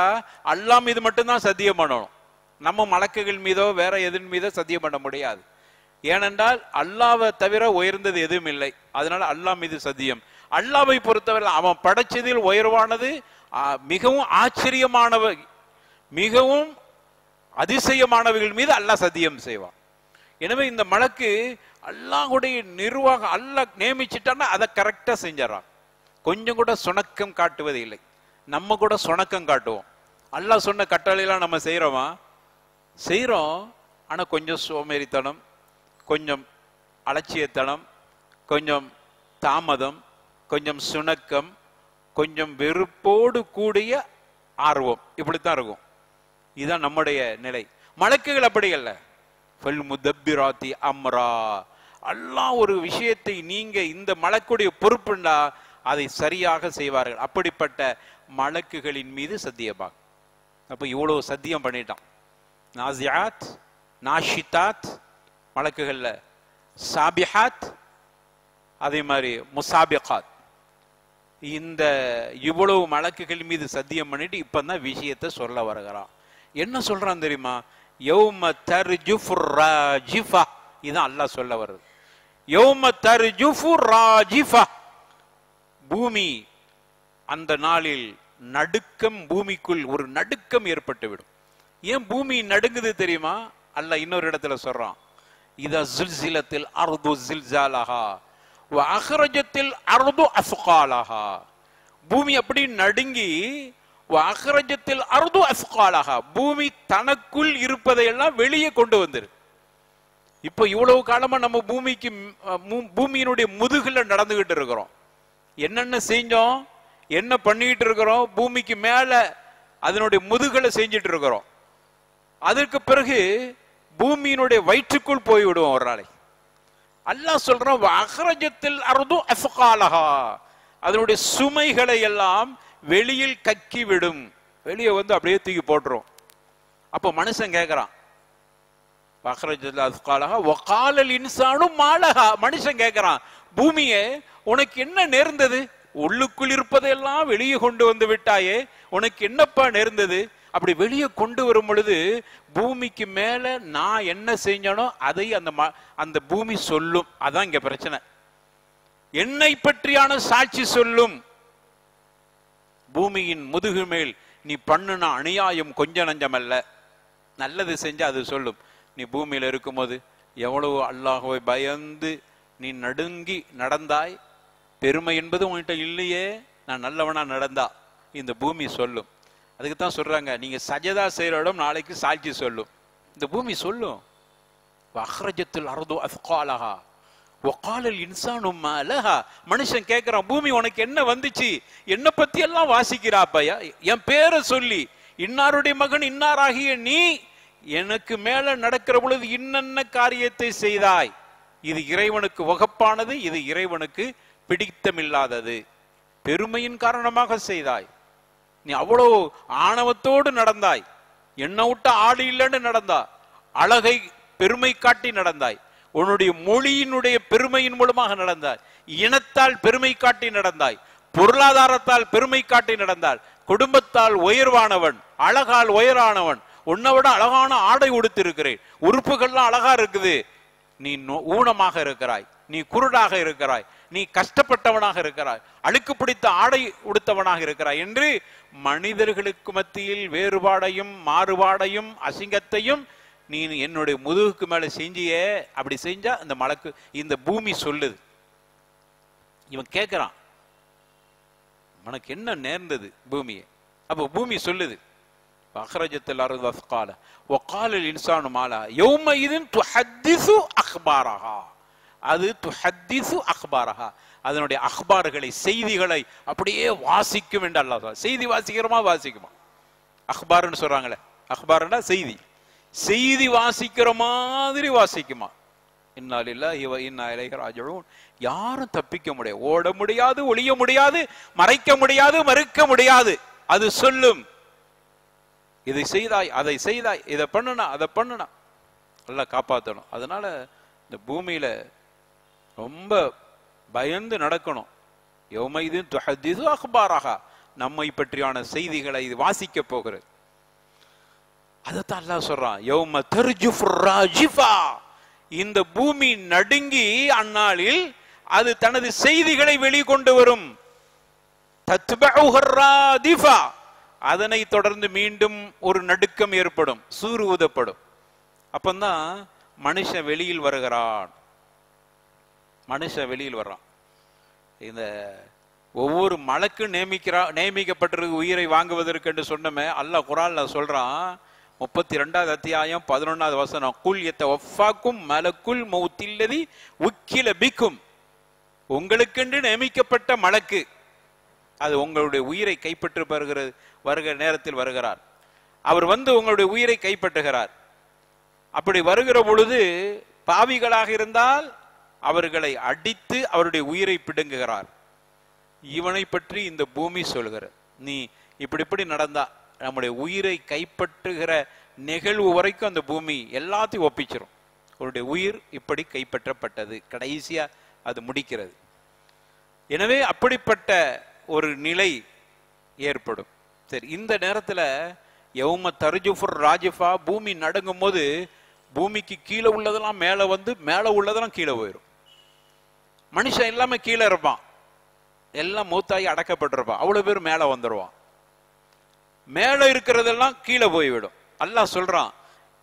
அல்லாஹ் மீது மட்டும்தான் சத்தியம் பண்ணணும். நம்ம மலக்குகள் மீதோ வேற எதன் மீதோ சத்தியம் பண்ண முடியாது. ஏனென்றால் அல்லாஹ்வை தவிர உயர்ந்தது எதுவும் இல்லை. அதனால அல்லாஹ் மீது சத்தியம். அல்லாஹ்வை பொறுத்தவரை அவன் படைச்சதில் உயர்வானது, மிகவும் ஆச்சரியமானவை, மிகவும் அதிசயமானவைகள் மீது அல்லாஹ் சத்தியம் செய்வான். எனவே இந்த மலக்கு அல்லாஹ்வுடைய நிர்வாகம், அல்லாஹ் நியமிச்சுட்டான்னா அதை கரெக்டா செஞ்சாரான். கொஞ்சம் கூட சுணக்கம் காட்டுவது இல்லை. நம்ம கூட சுணக்கம் காட்டுவோம். அல்லாஹ் சொன்ன கட்டளையெல்லாம் நம்ம செய்யறோமா? செய்யறோம். ஆனா கொஞ்சம் சோம்பேறித்தனம், கொஞ்சம் அலட்சியத்தனம், கொஞ்சம் தாமதம், கொஞ்சம் சுணக்கம், கொஞ்சம் வெறுப்போடு கூடிய ஆர்வம், இப்படித்தான் இருக்கும். இதுதான் நம்முடைய நிலை. மலக்குகள் அப்படி அல்ல. முதப்பிராத்தி அம்ரா, அல்லாஹ் ஒரு விஷயத்தை நீங்க இந்த மலக்குடைய பொறுப்புண்டா அதை சரியாக செய்வார்கள். அப்படிப்பட்ட மலக்குகளின் மீது சத்தியமாக. அப்ப இவ்வளவு சத்தியம் பண்ணிட்டான். நாசியாத், நாஷிதாத் மலக்குகள்ல, சாபிஹாத், அதே மாதிரி முசாபிகாத், இந்த இவ்வளவு மலக்குகள் மீது சத்தியம் பண்ணிட்டு இப்பதான் விஷயத்தை சொல்ல வருகிறான். என்ன சொல்றான் தெரியுமா? யௌம தர்ஜுஃபு ராஜிஃபா, இதான் அல்லாஹ் சொல்ல வருது. யௌம தர்ஜுஃபு ராஜிஃபா, பூமி அந்த நாளில் நடுக்கம், பூமிக்குள் ஒரு நடுக்கம் ஏற்பட்டுவிடும். ஏன் பூமி நடுங்குது தெரியுமா? அல்லாஹ் இன்னொரு இடத்துல சொல்றான், இதா ஸுல்ஸிலத்தில் அர்து ஸில்ஸாலஹா வ அக்ரஜத்தில் அர்து அஸ்காலஹா. பூமி அப்படி நடுங்கி, வ அக்ரஜத்தில் அர்து அஸ்காலஹா, பூமி தனக்குள் இருப்பதையெல்லாம் வெளியே கொண்டு வந்துரு. இப்போ இவ்வளவு காலமா நம்ம பூமிக்கு, பூமியினுடைய முதுகுல நடந்துகிட்டு இருக்கிறோம். என்னென்ன செஞ்சோம், என்ன பண்ணிட்டு இருக்கிறோம்? பூமிக்கு மேல அதனுடைய முதுகலை செஞ்சிட்டு இருக்கிறோம். அதற்கு பிறகு பூமியினுடைய வயிற்றுக்குள் போய் விடுவோம் ஒரு நாளை. அல்லாஹ் சொல்றோம், அக்ரஜத்தில் அர்து அஸ்காலஹா, அதனுடைய சுமைகளை எல்லாம் வெளியில் கக்கி விடும். வெளியே வந்து அப்படியே தூக்கி போட்டுரும். அப்போ மனுஷன் கேட்கிறான், அக்ரஜத்தில் அஸ்காலஹா வகாலல் இன்சானு மாலஹா, மனுஷன் கேட்கிறான், பூமியே உனக்கு என்ன நேர்ந்தது? உள்ளுக்குள் இருப்பதெல்லாம் வெளியே கொண்டு வந்து விட்டாயே, உனக்கு என்னப்பா நேர்ந்தது? அப்படி வெளியே கொண்டு வரும் பொழுது பூமிக்கு மேல நான் என்ன செஞ்சனோ அதை அந்த பூமி சொல்லும். அதான் இங்க பிரச்சனை. என்னை பற்றியான சாட்சி சொல்லும். பூமியின் முதுகு மேல் நீ பண்ணுன அநியாயம் கொஞ்ச நஞ்சம் அல்ல, நல்லது செஞ்சா அது சொல்லும். நீ பூமியில இருக்கும்போது எவ்வளவு அல்லாஹ்வை பயந்து நீ நடுங்கி நடந்தாய், பெருமை என்பது உன்கிட்ட இல்லையே, நான் நல்லவனா நடந்தா இந்த பூமி சொல்லும். அதுக்கு தான் சொல்றாங்க, நீங்க சஜதா செய்யற இடம் நாளைக்கு சாட்சி சொல்லும். இந்த பூமி சொல்லும். அஹ்ரஜத்துல் அர்து அஸ்காலஹா வகாலல் இன்சானு மா லஹா. மனுஷன் கேட்கிறான், பூமி உனக்கு என்ன வந்துச்சு, என்ன பத்தி எல்லாம் வாசிக்கிறாப்பையா, என் பேரை சொல்லி இன்னாருடைய மகன் இன்னாராகிய நீ எனக்கு மேல நடக்கிற பொழுது இன்னென்ன காரியத்தை செய்தாய், இது இறைவனுக்கு வகப்பானது, இது இறைவனுக்கு பிடித்தமில்லாதது, பெருமையின் காரணமாக செய்தாய், நீ அவ்வளவு ஆணவத்தோடு நடந்தாய், என்ன விட்ட ஆடு இல்லைன்னு நடந்தா, அழகை பெருமை காட்டி நடந்தாய், உன்னுடைய மொழியினுடைய பெருமையின் மூலமாக நடந்தாய், இனத்தால் பெருமை காட்டி நடந்தாய், பொருளாதாரத்தால் பெருமை காட்டி நடந்தாள், குடும்பத்தால் உயர்வானவன், அழகால் உயரானவன், உன்னை விட அழகான ஆடை உடுத்திருக்கிறேன், உறுப்புகள்லாம் அழகா இருக்குது, நீ ஊனமாக இருக்கிறாய், நீ குருடாக இருக்கிறாய், நீ கஷ்டப்பட்டவனாக இருக்கிறாய், அழுக்கு பிடித்த ஆடை உடுத்தவனாக இருக்கிறாய் என்று மனிதர்களுக்கு மத்தியில் வேறுபாடையும் மாறுபாடையும் அசிங்கத்தையும் நீ என்னுடைய முதுகுக்கு மேல செஞ்சியே. அப்படி செஞ்சா இந்த மலக்கு இந்த பூமி சொல்லுது. இவன் கேட்கிறான், உனக்கு என்ன நேர்ந்தது பூமியை? அப்ப பூமி சொல்லுது, அஹ்ரஜத்துல் அர்து அஸ்கால வகாலல் இன்சானு மா லஹா யௌமஇதின் துஹத்திஸு அக்பாரஹா. அது துஹத்திஸு அக்பாரஹா, அதனுடைய அக்பார்களை செய்திகளை அப்படியே வாசிக்கும் என்று அல்லாஹ் சொல்றான். செய்தி வாசிக்கிறோமா? வாசிக்குமா? அக்பார்னு சொல்றாங்களே, அக்பார்னா செய்தி, செய்தி வாசிக்கிற மாதிரி வாசிக்குமா? இன்னா லில்லாஹி வ இன்னா இலைஹி ராஜிஊன். யாரும் தப்பிக்க முடியாது, ஓட முடியாது, ஒளிய முடியாது, மறைக்க முடியாது, மறுக்க முடியாது. அது சொல்லும், இதை செய்தாய், அதை செய்தாய், இதை பண்ணுனா, அதை பண்ணுனா, எல்லாம் காப்பாற்றணும். அதனால இந்த பூமியில ரொம்ப பயந்து நடக்கணும். யௌமைதின் துஹத்திஸு அக்பாரஹா, நம்மை பற்றியான செய்திகளை இது வாசிக்க போகிறது. அதைத்தான் அல்லாஹ் சொல்றான், யௌம தர்ஜுஃபுர் ராஜிஃபா, இந்த பூமி நடுங்கி அந்நாளில் அது தனது செய்திகளை வெளிக்கொண்டு வரும். தத்பஉஹர் ராதிஃபா, அதனை தொடர்ந்து மீண்டும் ஒரு நடுக்கம் ஏற்படும், சூறு ஊதப்படும். அப்பந்தான் மனுஷன் வெளியில் வருகிறான். மனுஷன் வெளியில் வர்றான். இந்த ஒவ்வொரு மலக்கு நியமிக்கப்பட்டிருக்கு உயிரை வாங்குவதற்கு என்று சொன்னமே, அல்லாஹ் குர்ஆன்ல சொல்றான், 32வது அத்தியாயம் 11வது வசனம், குல் யத்தவஃபாக்கும் மலக்குல் மௌத்தில்லதி உக்கில பிக்கும், உங்களுக்கென்று நியமிக்கப்பட்ட மலக்கு அது உங்களுடைய உயிரை கைப்பற்ற வருகிற நேரத்தில் வருகிறார். அவர் வந்து உங்களுடைய உயிரை கைப்பற்றுகிறார். அப்படி வருகிற பொழுது பாவிகளாக இருந்தால் அவர்களை அடித்து அவருடைய உயிரை பிடுங்குகிறார். இவனை பற்றி இந்த பூமி சொல்கிறது, நீ இப்படி இப்படி நடந்தா நம்முடைய உயிரை கைப்பற்றுகிற நிகழ்வு வரைக்கும் அந்த பூமி எல்லாத்தையும் ஒப்பிச்சிரும். அவருடைய உயிர் இப்படி கைப்பற்றப்பட்டது, கடைசியா அது முடிக்கிறது. எனவே அப்படிப்பட்ட ஒரு நிலை ஏற்படும். சரி, இந்த நேரத்துல யௌம தர்ஜுஃபுர் ராஜிஃபா, பூமி நடுங்கும் போது பூமிக்கு கீழே உள்ளதெல்லாம் மேல வந்து, மேல உள்ளதெல்லாம் கீழே போயிடும். மனுஷன் எல்லாமே கீழே இருப்பான், எல்லாம் மூத்தாகி அடக்கப்பட்டிருப்பான், அவ்வளவு பேர் மேல வந்துடுவான். மேல இருக்கிறதெல்லாம் கீழே போய்விடும். அல்லாஹ் சொல்றான்,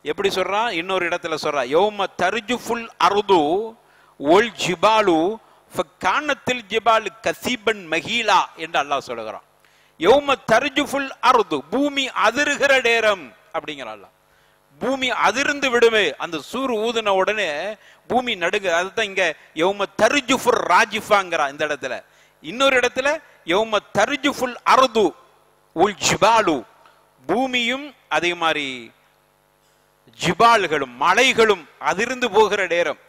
எப்படி சொல்றான்? இன்னொரு இடத்துல சொல்றான், யௌம தர்ஜுஃபுல் அர்து ஒல் ஜிபாலு ஃபகானத்தில் ஜிபால் கஸீபன் மஹீலா என்று அல்லாஹ் சொல்லுகிறான். யௌம தர்ஜுஃபுல் அர்து, பூமி அதிர்கிற நேரம் அப்படிங்கிற அல்லாஹ். பூமி அதிர்ந்து விடுமே, அந்த சூறு ஊதுன உடனே பூமி நடுங்க. அதுதான் இங்க யௌம தர்ஜுஃபுர் ராஜிஃபாங்கறா இந்த இடத்துல. இன்னொரு இடத்துல யௌம தர்ஜுஃபுல் அர்து உல் ஜிபாலு, பூமியும் அதே மாதிரி ஜிபால்களும் மலைகளும் அதிர்ந்து போகிற நேரம்.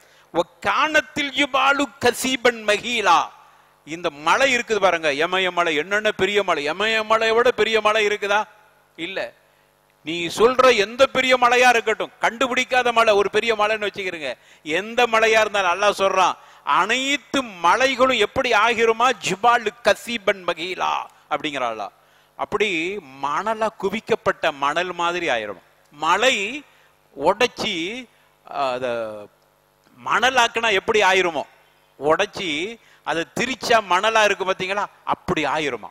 கானத்தில் ஜிபாலு கஸீபன் மஹீலா, இந்த மலை இருக்குது பாருங்க, யமயமலை, என்னென்ன பெரிய மலை, யமயமலையை விட பெரிய மலை இருக்குதா? இல்ல. நீ சொல்ற எந்த பெரிய மலையா இருக்கட்டும், கண்டுபிடிக்காத மலை ஒரு பெரிய மலைன்னு வச்சுக்கிறீங்க, எந்த மலையா இருந்தாலும் அல்லாஹ் சொல்றான், அனைத்து மலைகளும் எப்படி ஆகிருமா? ஜிபாலு கஸீபன் மஹீலா அப்படிங்கிறாளா. அப்படி மணலா குவிக்கப்பட்ட மணல் மாதிரி ஆயிரும். மலை உடைச்சி அத மணலாக்குனா எப்படி ஆயிருமோ, உடைச்சி அதை திரிச்சா மணலா இருக்கு பார்த்தீங்களா, அப்படி ஆயிருமா.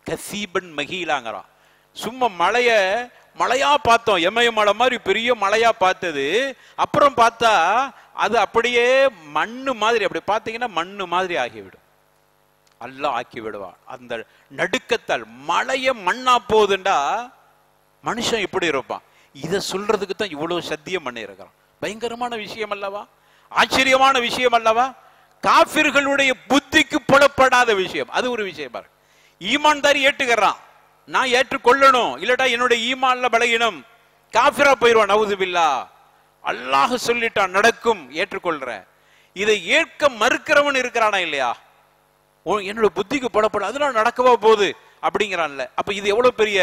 கசீபன் மகீலாங்கிறான். சும்மா மழையா பார்த்தோம், எமயமலை மாதிரி பெரிய மழையா பார்த்தது. அப்புறம் பார்த்தா அது அப்படியே மண்ணு மாதிரி, அப்படி பார்த்தீங்கன்னா மண்ணு மாதிரி ஆகிவிடும். அல்லாஹ் ஆக்கி விடுவான். அந்த நடுக்கத்தால் மழைய மண்ணா போகுதுண்டா மனுஷன் இப்படி இருப்பான். இதை சொல்றதுக்கு தான் இவ்வளவு சத்தியம் பண்ணி இருக்கிறான். பயங்கரமான விஷயம் அல்லவா, ஆச்சரியமான விஷயம் அல்லவா, காஃபிர்களுடைய புத்திக்கு புலப்படாத விஷயம். அது ஒரு விஷயம் பாரு. ஈமான்தாரி ஏற்றுக்கிறான், நான் ஏற்றுக்கொள்ளணும், இல்லட்டா என்னுடைய ஈமான்ல பலகீனம், காஃபிரா போயிடுவான். நவுது பில்லா. அல்லாஹ் சொல்லிட்டான் நடக்கும், ஏற்றுக்கொள்ற. இதை ஏற்க மறுக்கிறவன் இருக்கிறானா இல்லையா, என்னோட புத்திக்கு புலப்பட அதனால நடக்கவா போகுது அப்படிங்கிறான்ல. அப்ப இது எவ்வளவு பெரிய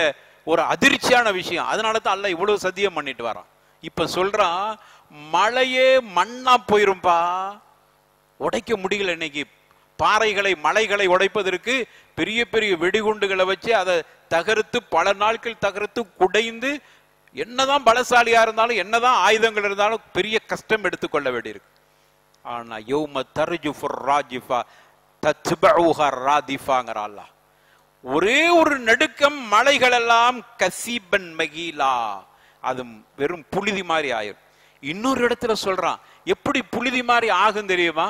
ஒரு அதிர்ச்சியான விஷயம். அதனால தான் அல்லாஹ் இவ்வளவு சத்தியம் பண்ணிட்டு வரான். இப்ப சொல்றான் மழையே மண்ணா போயிரும்பா, உடைக்க முடியல. இன்னைக்கு பாறைகளை மலைகளை உடைப்பதற்கு பெரிய பெரிய வெடிகுண்டுகளை வச்சு அதை தகர்த்து பல நாட்கள் தகர்த்து குடைந்து, என்னதான் பலசாலியா இருந்தாலும் என்னதான் ஆயுதங்கள் இருந்தாலும் பெரிய கஷ்டம் எடுத்துக்கொள்ள வேண்டியிருக்கு. ஆனா யௌம தர்ஜுஃபுர் ராஜிஃபா தத்பஉஹா ராதிஃபாங்கற அல்லாஹ். ஒரே ஒரு நடுக்கம், மலைகள் எல்லாம் கசீபன் மகீலா, அது வெறும் புழுதி மாதிரி ஆயிரும். இன்னொரு இடத்துல சொல்றான், எப்படி புழுதி மாதிரி ஆகும் தெரியுமா,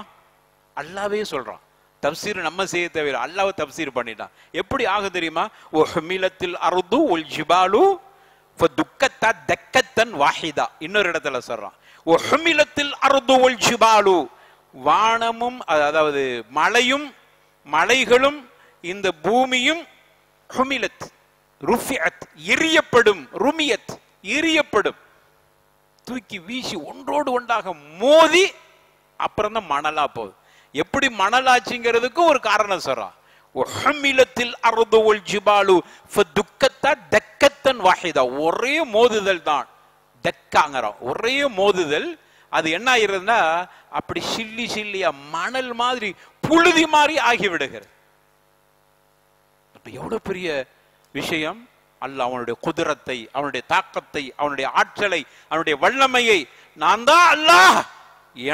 அல்லாவே சொல்றான். தப்சீர் நம்ம செய்ய தேவையில்லை, அல்லாஹ் தப்சீர் பண்ணிட்டான். எப்படி ஆகும் தெரியுமா, உஹ்மிலத்தில் அர்து வல் ஜிபாலு ஃபதுக்கத்தா தக்கத்தன் வாஹிதா. இன்னொரு இடத்துல சொல்றான் உஹ்மிலத்தில் அர்து வல் ஜிபாலு, வானமும் அதாவது மலையும் மலைகளும் இந்த பூமியும் ஹுமிலத் ருஃபிஅத் எரியப்படும், ருமியத் எரியப்படும், தூக்கி வீசி ஒன்றோடு ஒன்றாக மோதி அப்புறம் தான் மணலா போகுது. எப்படி மணலாச்சுங்கிறதுக்கு ஒரு காரணம் சொல்றான். உஹ்மிலத்தில் அர்து வல் ஜிபாலு ஃபதுக்கத்தா தக்கத்தன் வாஹிதா. ஒரே மோதுதல் தான் தக்காங்கறான், ஒரே மோதுதல். அது என்ன ஆயிருந்தா அப்படி சில்லி சில்லியா மணல் மாதிரி புழுதி மாதிரி ஆகிவிடுகிறது. எவ்வளவு பெரிய விஷயம். அல்லாஹ் அவனுடைய குதிரத்தை, அவனுடைய தாக்கத்தை, அவனுடைய ஆற்றலை, அவனுடைய வல்லமையை, நான் தான் அல்லாஹ்,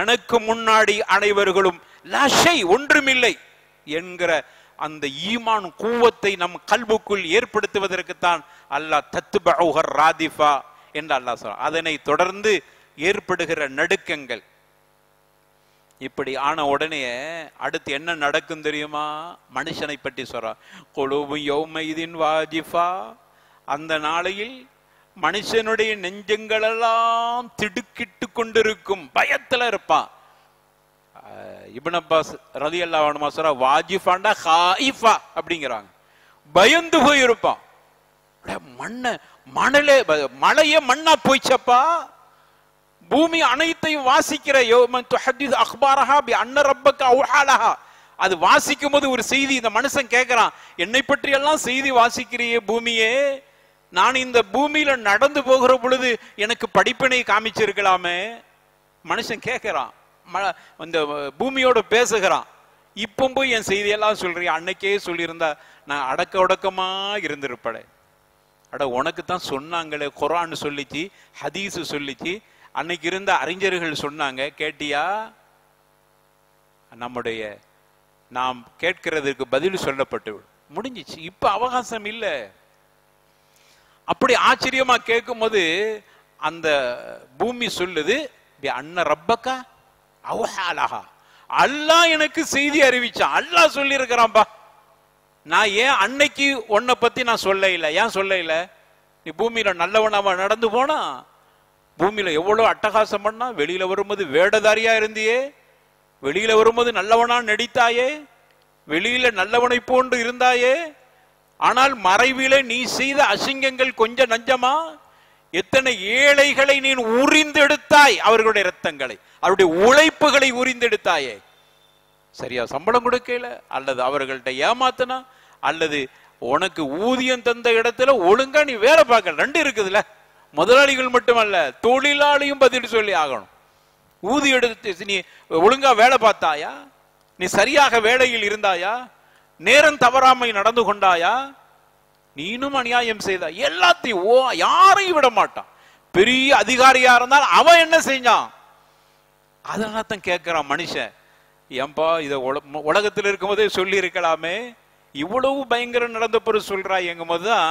எனக்கு முன்னாடி அனைவர்களும் லாஷை ஒன்றுமில்லை என்கிற அந்த ஈமான் கூவத்தை நம் கல்புக்குள் ஏற்படுத்துவதற்குத்தான் அல்லாஹ் தத்பஉஹர் ராதிஃபா என்று அல்லாஹ் சொல்றான். அதனை தொடர்ந்து ஏற்படுகிற நடுக்கங்கள். இப்படி ஆன உடனே அடுத்து என்ன நடக்கும் தெரியுமா, மனுஷனை பற்றி சொல்றான். குலூபு யௌமைதின் வாஜிஃபா, அந்த நாளையில் மனுஷனுடைய நெஞ்சங்கள் எல்லாம் திடுக்கிட்டு கொண்டிருக்கும், பயத்துல இருப்பான். இப்னு அப்பாஸ் ரலியல்லாஹு அன்ஹு சொல்றா, வாஜிஃபாண்டா ஹாயிஃபா அப்படிங்கிறாங்க, பயந்து போய் இருப்பான். மணலே மழையே மண்ணா போய்ச்சப்பா, பூமி அனைத்தையும் வாசிக்கிற அது வாசிக்கும் போது ஒரு செய்தி இந்த மனுஷன் கேட்கிறான், என்னை பற்றி எல்லாம் செய்தி வாசிக்கிறியே பூமியே, நான் இந்த பூமியில நடந்து போகிற பொழுது எனக்கு படிப்பினை காமிச்சிருக்கலாமே. மனுஷன் கேட்கிறான், இந்த பூமியோட பேசுகிறான், இப்போ போய் என் செய்தியெல்லாம் சொல்றிய, அன்னைக்கே சொல்லியிருந்தா நான் அடக்க உடக்கமா இருந்திருப்பேன். அட உனக்கு தான் சொன்னாங்களே, குர்ஆன் சொல்லிச்சு, ஹதீஸ் சொல்லிச்சு, அன்னைக்கு இருந்த அறிஞர்கள் சொன்னாங்க, கேட்டியா? நம்முடைய நாம் கேட்கிறதுக்கு பதில் சொல்லப்பட்டு முடிஞ்சிச்சு. இப்ப அவகாசம் இல்லை. அப்படி ஆச்சரியமா கேட்கும் போது அந்த பூமி சொல்லுது, அன்ன ரப்பக்கா அவ்ஹாலஹா, அல்லாஹ் எனக்கு செய்தி அறிவிச்சான், அல்லாஹ் சொல்லி இருக்கிறான்பா. நான் ஏன் அன்னைக்கு உன்னை பத்தி நான் சொல்ல இல்லை? ஏன் சொல்ல இல்லை? நீ பூமியில நல்லவனாம நடந்து போனா, பூமியில எவ்வளவு அட்டகாசம் பண்ணா, வெளியில வரும்போது வேடதாரியா இருந்தியே, வெளியில வரும்போது நல்லவனா நடித்தாயே, வெளியில நல்லவனை போன்று இருந்தாயே, ஆனால் மறைவில நீ செய்த அசிங்கங்கள் கொஞ்சம் நஞ்சமா? எத்தனை ஏழைகளை நீ உரிந்தெடுத்தாய், அவர்களுடைய ரத்தங்களை, அவருடைய உழைப்புகளை உரிந்தெடுத்தாயே. சரியா சம்பளம் கொடுக்கல, அல்லது அவர்கள்ட்ட ஏமாத்தனா, அல்லது உனக்கு ஊதியம் தந்த இடத்துல ஒழுங்கா நீ வேலை பார்க்கல. ரெண்டு இருக்குதுல்ல, முதலாளிகள் மட்டுமல்ல தொழிலாளியும் பதில் சொல்லி ஆகணும். ஊதியம் எடுத்து நீ ஒழுங்கா வேலை பார்த்தாயா? நீ சரியாக வேலையில் இருந்தாயா? நேரம் தவறாமை நடந்து கொண்டாயா? நீனும் அநியாயம் செய்த, எல்லாத்தையும் யாரையும் விட மாட்டான். பெரிய அதிகாரியா இருந்தால் அவன் என்ன செஞ்சான், அதெல்லாம் கேட்கிறான் மனுஷன். ஏன்பா இத உலகத்தில் இருக்கும் போதே சொல்லி இருக்கலாமே, இவ்வளவு பயங்கரம் நடந்த பிறகு சொல்றாய் எங்கும் போதுதான்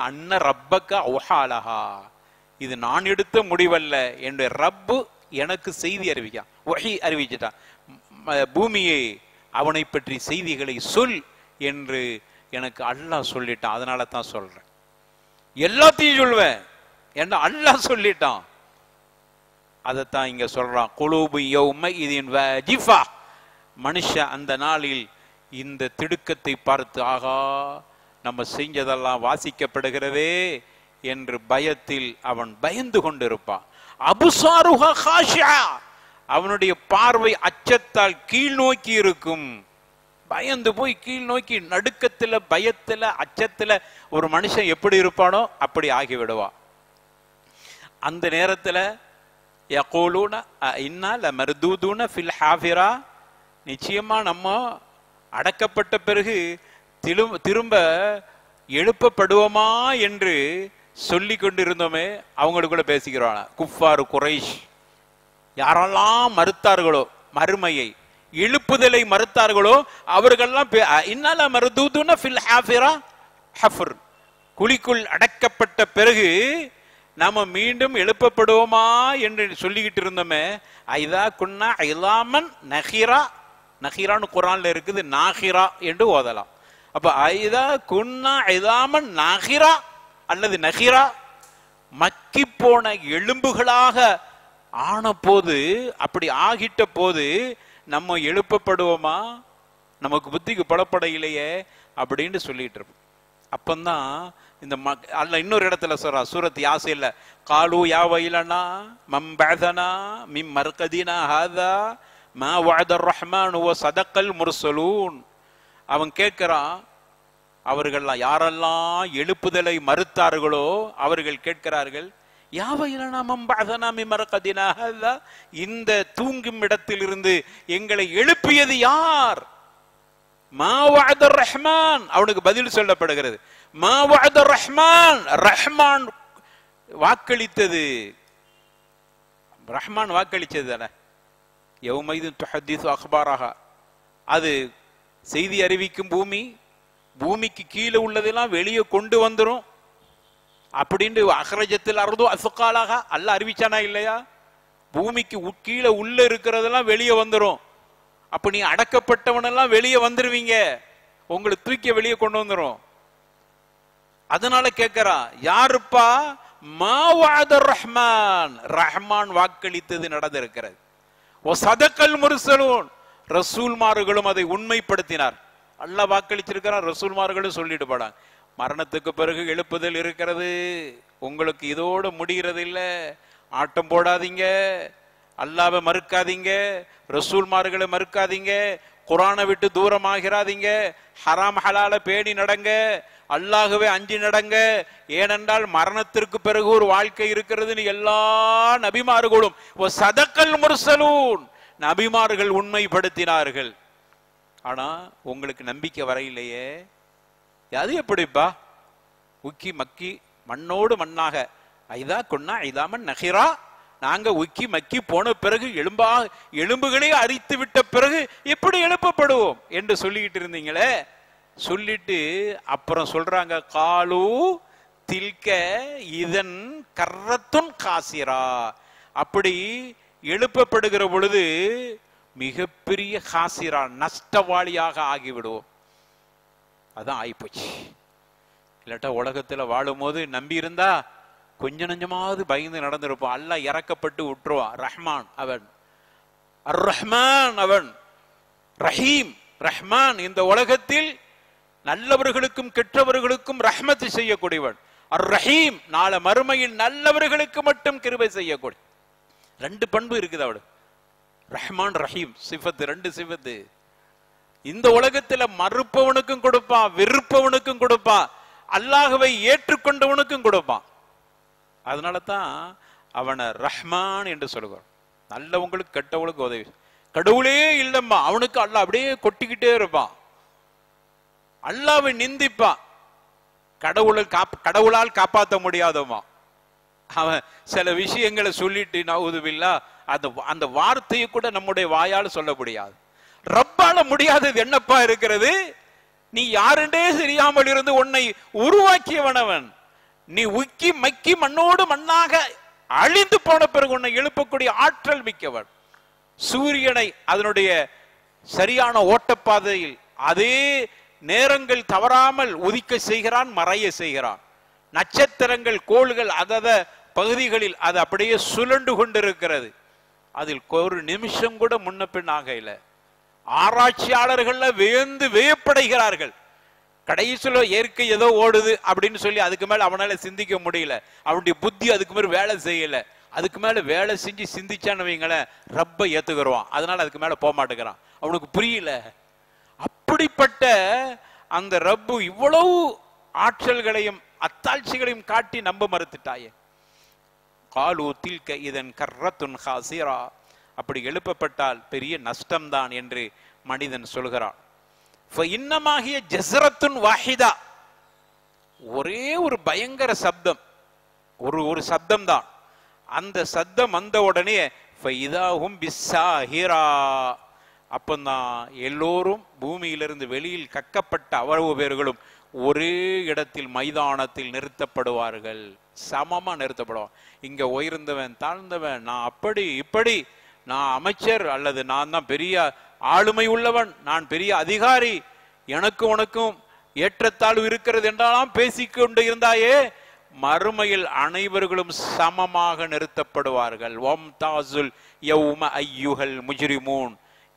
அன்ன ரப்பக்க ஒஹாலஹா, இது நான் எடுத்த முடிவல்ல, என்னுடைய ரப்பு எனக்கு செய்தி அறிவிக்கான், வஹி அறிவிச்சிட்டான். பூமியை அவனை பற்றி செய்திகளை சொல் என்று எனக்கு அல்லாஹ் சொல்லிட்டான். அதனால தான் சொல்றேன், எல்லாத்தையும் சொல்வேன் என்ன அல்லாஹ் சொல்லிட்டான். அதைத்தான் இங்க சொல்றான், குலூபு யௌம இதின் வஜிஃபா. மனுஷன் அந்த நாளில் இந்த திடுக்கத்தை பார்த்து, ஆகா நம்ம செஞ்சதெல்லாம் வாசிக்கப்படுகிறதே என்று பயத்தில் அவன் பயந்து கொண்டிருப்பான். அபுசாருஹா காஷியா, அவனுடைய பார்வை அச்சத்தால் கீழ் நோக்கி இருக்கும். பயந்து போய் கீழ் நோக்கி நடுக்கத்துல, பயத்துல, அச்சத்துல ஒரு மனுஷன் எப்படி இருப்பானோ அப்படி ஆகிவிடுவான். அந்த நேரத்துல யகூலூன இன்னா லமர்தூதுன ஃபில் ஹாஃபிரா, நிச்சயமா நம்ம அடக்கப்பட்ட பிறகு திரும்ப எழுப்பப்படுவோமா என்று சொல்லி கொண்டிருந்தோமே, அவங்களுக்குள்ள பேசிக்கிறாங்க. குஃபாரு குறைஷ், யாரெல்லாம் மறுத்தார்களோ மறுமையை, எழுப்புதலை மறுத்தார்களோ அவர்கள்லாம் இன்னால மர்தூதுன ஃபில் ஹாஃபிரா, ஹஃபர், குழிக்குள் அடக்கப்பட்ட பிறகு நாம மீண்டும் எழுப்பப்படுவோமா என்று சொல்லிக்கிட்டு இருந்தோமே. ஐதா குன்னா ஐலாமன் நஹிரா, நஹிரான்னு குரான்ல இருக்குது, நாஹிரா என்று ஓதலாம். அப்ப ஐதா குன்னா ஐலாமன் நாஹிரா அல்லது நஹிரா, மக்கி போன எலும்புகளாக ஆன போது, அப்படி ஆகிட்ட போது நம்ம எழுப்பப்படுவோமா, நமக்கு புத்திக்கு புலப்படையிலேயே அப்படின்னு சொல்லிட்டு இருப்போம். அப்பந்தான் இந்த அல்ல இன்னொரு இடத்துல சொல்றா, சூரத் யாசின்ல, காலு யா வைலனா மம் பஅதனா மின் மர்கதினா ஹாதா மா வஅத ரஹ்மான் வ ஸதகல் முர்ஸலூன். அவன் கேட்கிறான், அவர்கள்லாம் யாரெல்லாம் எழுப்புதலை மறுத்தார்களோ அவர்கள் கேட்கிறார்கள், யா வைலனா மம் பஅதனா மின் மர்கதினா ஹாதா, இந்த தூங்கும் இடத்திலிருந்து எங்களை எழுப்பியது யார்? மா வஅத ரஹ்மான், அவனுக்கு பதில் சொல்லப்படுகிறது, மா வஅத ரஹ்மான், ரஹ்மான் வாக்களித்தது, ரஹ்மான் வாக்களிச்சது தானே. யௌமைது துஹதீஸு அக்பாரஹா, அது செய்தி அறிவிக்கும் பூமி, பூமிக்கு கீழே உள்ளதெல்லாம் வெளியே கொண்டு வந்துரும் அப்படின்னு அஹ்ரஜத்தில் அர்து அஸ்காலாக அல்லாஹ் அறிவிச்சானா இல்லையா? பூமிக்கு கீழே உள்ள இருக்கிறதெல்லாம் வெளியே வந்துரும். அப்ப நீ அடக்கப்பட்டவனெல்லாம் வெளியே வந்துருவீங்க, உங்களை தூக்கி வெளியே கொண்டு வந்துரும். அதனால கேட்கிறா, யாருப்பா? மா வஅத ரஹ்மான், ரஹ்மான் வாக்களித்தது நடந்திருக்கிறது. ஓ ஸதகல் முர்ஸலூன், ரசூல்மார்களும் அதை உண்மைப்படுத்தினார். அல்லாஹ் வாக்களிச்சிருக்கிறார், ரசூல்மார்களும் சொல்லிட்டு போடாங்க, மரணத்துக்கு பிறகு எழுப்புதல் இருக்கிறது, உங்களுக்கு இதோடு முடிகிறது இல்லை, ஆட்டம் போடாதீங்க, அல்லாஹ்வை மறுக்காதீங்க, ரசூல்மார்களை மறுக்காதீங்க, குர்ஆனை விட்டு தூரமாகிறாதீங்க, ஹராம் ஹலால பேணி நடங்க, அல்லாஹ்வை அஞ்சி நடங்க. ஏனென்றால் மரணத்திற்கு பிறகு ஒரு வாழ்க்கை இருக்கிறது. எல்லா நபிமார்களும் ஸதகல் முர்ஸலூன், நபிமார்கள் உண்மைப்படுத்தினார்கள். ஆனா உங்களுக்கு நம்பிக்கை வரையிலேயே. அது எப்படிப்பா? உக்கி மக்கி மண்ணோடு மண்ணாக, ஐதா குன்னா ஐதாமன் நஹிரா, நாங்க உக்கி மக்கி போன பிறகு எலும்புகளே அரித்து விட்ட பிறகு எப்படி எழுப்பப்படுவோம் என்று சொல்லிக்கிட்டு இருந்தீங்களே. சொல்லிட்டு அப்புறம் சொல்றாங்க, காலு தில்க இதன் கர்ரத்துன் காசிரா, அப்படி எழுப்பப்படுகிற பொழுது மிகப்பெரிய காசிரா, நஷ்டவாளியாக ஆகிவிடுவோம். அதான் ஆயிப்போச்சு. இல்லாட்டா உலகத்துல வாழும் போது நம்பி இருந்தா கொஞ்சம் நஞ்சமாவது பயந்து நடந்திருப்போம். அல்லாஹ் இறக்கப்பட்டு விட்டுருவான். ரஹ்மான் அவன், அர் ரஹ்மான் அவன், ரஹீம் ரஹ்மான், இந்த உலகத்தில் நல்லவர்களுக்கும் கெட்டவர்களுக்கும் ரஹ்மத் செய்யக்கூடியவன். அர் ரஹீம், நாளை மறுமையில் நல்லவர்களுக்கு மட்டும் கிருபை செய்யக்கூடிய. ரெண்டு பண்பு இருக்குது அவடு, ரஹ்மான் ரஹீம் சிஃபத்து, ரெண்டு சிஃபத்து. இந்த உலகத்துல மறுப்பவனுக்கும் கொடுப்பான், வெறுப்பவனுக்கும் கொடுப்பான், அல்லாஹ்வை ஏற்றுக்கொண்டவனுக்கும் கொடுப்பான். அதனால தான் அவனை ரஹ்மான் என்று சொல்லுவான். நல்லவங்களுக்கு கெட்டவங்களுக்கு உதவி. கடவுளே இல்லம்மா, அவனுக்கு அல்லாஹ் அப்படியே கொட்டிக்கிட்டே இருப்பான், அல்லாஹ்வை நிந்திப்பான். கடவுளால் காப்பாற்ற முடியாதோமா. அவன் சில விஷயங்களை சொல்லிட்டு நவுதுபில்லா அந்த வார்த்தையை கூட நம்முடைய வாயால் சொல்ல முடியாது. ரப்பால முடியாதது என்னப்பா இருக்கிறது? நீ யாருண்டே தெரியாமல் இருந்து உன்னை உருவாக்கியவனவன். நீ உக்கி மக்கி மண்ணோடு மண்ணாக அழிந்து போன பிறகு உன்னை எழுப்பக்கூடிய ஆற்றல் மிக்கவன். சூரியனை அதனுடைய சரியான ஓட்டப்பாதையில் அதே நேரங்கள் தவறாமல் உதிக்க செய்கிறான், மறைய செய்கிறான். நட்சத்திரங்கள் கோள்கள் அதத பகுதிகளில் அது அப்படியே சுழண்டு கொண்டிருக்கிறது. அதில் ஒரு நிமிஷம் கூட முன்ன பின் ஆகல. ஆராய்ச்சியாளர்கள் வியப்படைகிறார்கள். கடைசியில இயற்கை ஏதோ ஓடுது அப்படின்னு சொல்லி அதுக்கு மேல அவனால சிந்திக்க முடியல. அவனுடைய புத்தி அதுக்கு மேல வேலை செய்யல. அதுக்கு மேல வேலை செஞ்சு சிந்திச்சான்னு வைங்களேன், ரப்பை ஏத்துக்கிறவான். அதனால அதுக்கு மேல போக மாட்டேங்கிறான், அவனுக்கு புரியல. அப்படிப்பட்ட அந்த ரப்பு இவ்வளவு ஆற்றல்களையும் அத்தாட்சிகளையும் காட்டி நம்ப மறுத்துட்டாயே. காலு தில்க இதன் கர்ரத்துன் ஹாசிரா, அப்படி எழுப்பப்பட்டால் பெரிய நஷ்டம்தான் என்று மனிதன் சொல்கிறான். இன்னமாகிய ஜஸ்ரத்துன் வாஹிதா, ஒரே ஒரு பயங்கர சப்தம், ஒரு சப்தம் தான். அந்த சப்தம் வந்த உடனே அப்பந்தான் எல்லோரும் பூமியிலிருந்து வெளியில் கக்கப்பட்ட அவ்வளவு பேர்களும் ஒரே இடத்தில் மைதானத்தில் நிறுத்தப்படுவார்கள். சமமா நிறுத்தப்படுவான். இங்க உயர்ந்தவன் தாழ்ந்தவன், நான் அப்படி இப்படி, நான் அமைச்சர் அல்லது நான் தான் பெரிய ஆளுமை உள்ளவன், நான் பெரிய அதிகாரி, எனக்கு உனக்கும் ஏற்றத்தாழ்வு இருக்கிறது என்றாலும் பேசிக்கொண்டு இருந்தாயே, மறுமையில் அனைவர்களும் சமமாக நிறுத்தப்படுவார்கள்.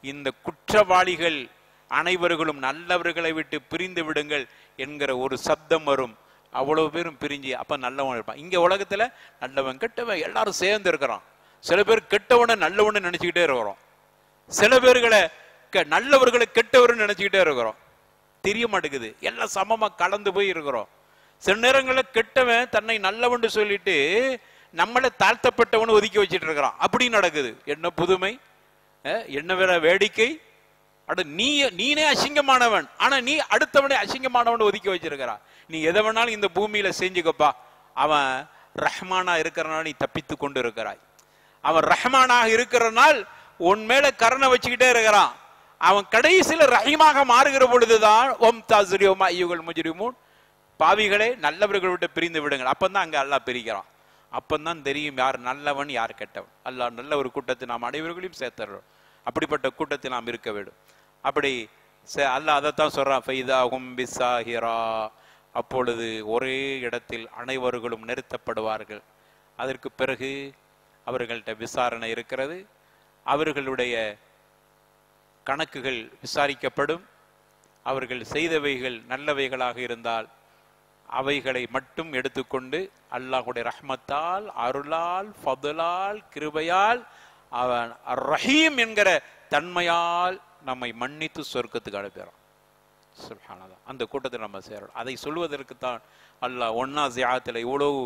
இந்த குற்றவாளிகள் அனைவர்களும் நல்லவர்களை விட்டு பிரிந்து விடுங்கள் என்கிற ஒரு சப்தம் வரும். அவ்வளவு பேரும் பிரிஞ்சு அப்ப நல்லவன் இருப்பான். இங்க உலகத்துல நல்லவன் கெட்டவன் எல்லாரும் சேர்ந்து இருக்கிறான். சில பேர் கெட்டவனை நல்லவன்னு நினைச்சுக்கிட்டே இருக்கிறோம், சில பேர்களை நல்லவர்களை கெட்டவர்னு நினைச்சுக்கிட்டே இருக்கிறோம். தெரிய மாட்டேங்குது, எல்லாம் சமமா கலந்து போய் இருக்கிறோம். சில நேரங்களில் கெட்டவன் தன்னை நல்லவன் சொல்லிட்டு நம்மளை தாழ்த்தப்பட்டவனு ஒதுக்கி வச்சுட்டு இருக்கிறான். அப்படி நடக்குது. என்ன புதுமை, என்ன வேற வேடிக்கை. நீனே அசிங்கமானவன், ஆனா நீ அடுத்தவனே அசிங்கமானவன் ஒதுக்கி வச்சிருக்கிறா. நீ எதை வேணாலும் இந்த பூமியில செஞ்சுக்கப்பா, அவன் ரஹ்மானா இருக்கிறனால நீ தப்பித்து கொண்டு இருக்கிறாய். அவன் ரஹ்மானாக இருக்கிறனால் உன் மேல கருணை வச்சுக்கிட்டே இருக்கிறான். அவன் கடைசியில ரஹீமாக மாறுகிற பொழுதுதான் பாவிகளே நல்லவர்கள் விட்டு பிரிந்து விடுங்கள். அப்பந்தான் அங்க அல்லாஹ் பிரிக்கிறான். அப்பந்தான் தெரியும் யார் நல்லவன் யார் கெட்டவன். அல்லாஹ் நல்ல ஒரு கூட்டத்தை நாம் அனைவர்களையும் சேர்த்துறோம். அப்படிப்பட்ட கூட்டத்தில் நாம் இருக்க வேண்டும். அப்படி அல்லாஹ் அதைத்தான் சொல்றான், ஃபைதாஹும் பிஸ்ஸாஹிரா, அப்பொழுது ஒரே இடத்தில் அனைவர்களும் நிறுத்தப்படுவார்கள். அதற்கு பிறகு அவர்கள்ட்ட விசாரணை இருக்கிறது. அவர்களுடைய கணக்குகள் விசாரிக்கப்படும். அவர்கள் செய்தவைகள் நல்லவைகளாக இருந்தால் அவைகளை மட்டும் எடுத்துக்கொண்டு அல்லாஹுடைய ரஹ்மத்தால், அருளால், ஃபதுலால், கிருபையால், அவன் ரஹீம் என்கிற தன்மையால் நம்மை மன்னித்து சொர்க்கத்துக்கு அனுப்புகிறான். சுப்ஹானல்லாஹ். அந்த கூட்டத்தில் நம்ம சேரணும். அதை சொல்வதற்குத்தான் அல்லாஹ் ஒன்னாசியாத்தில் இவ்வளவு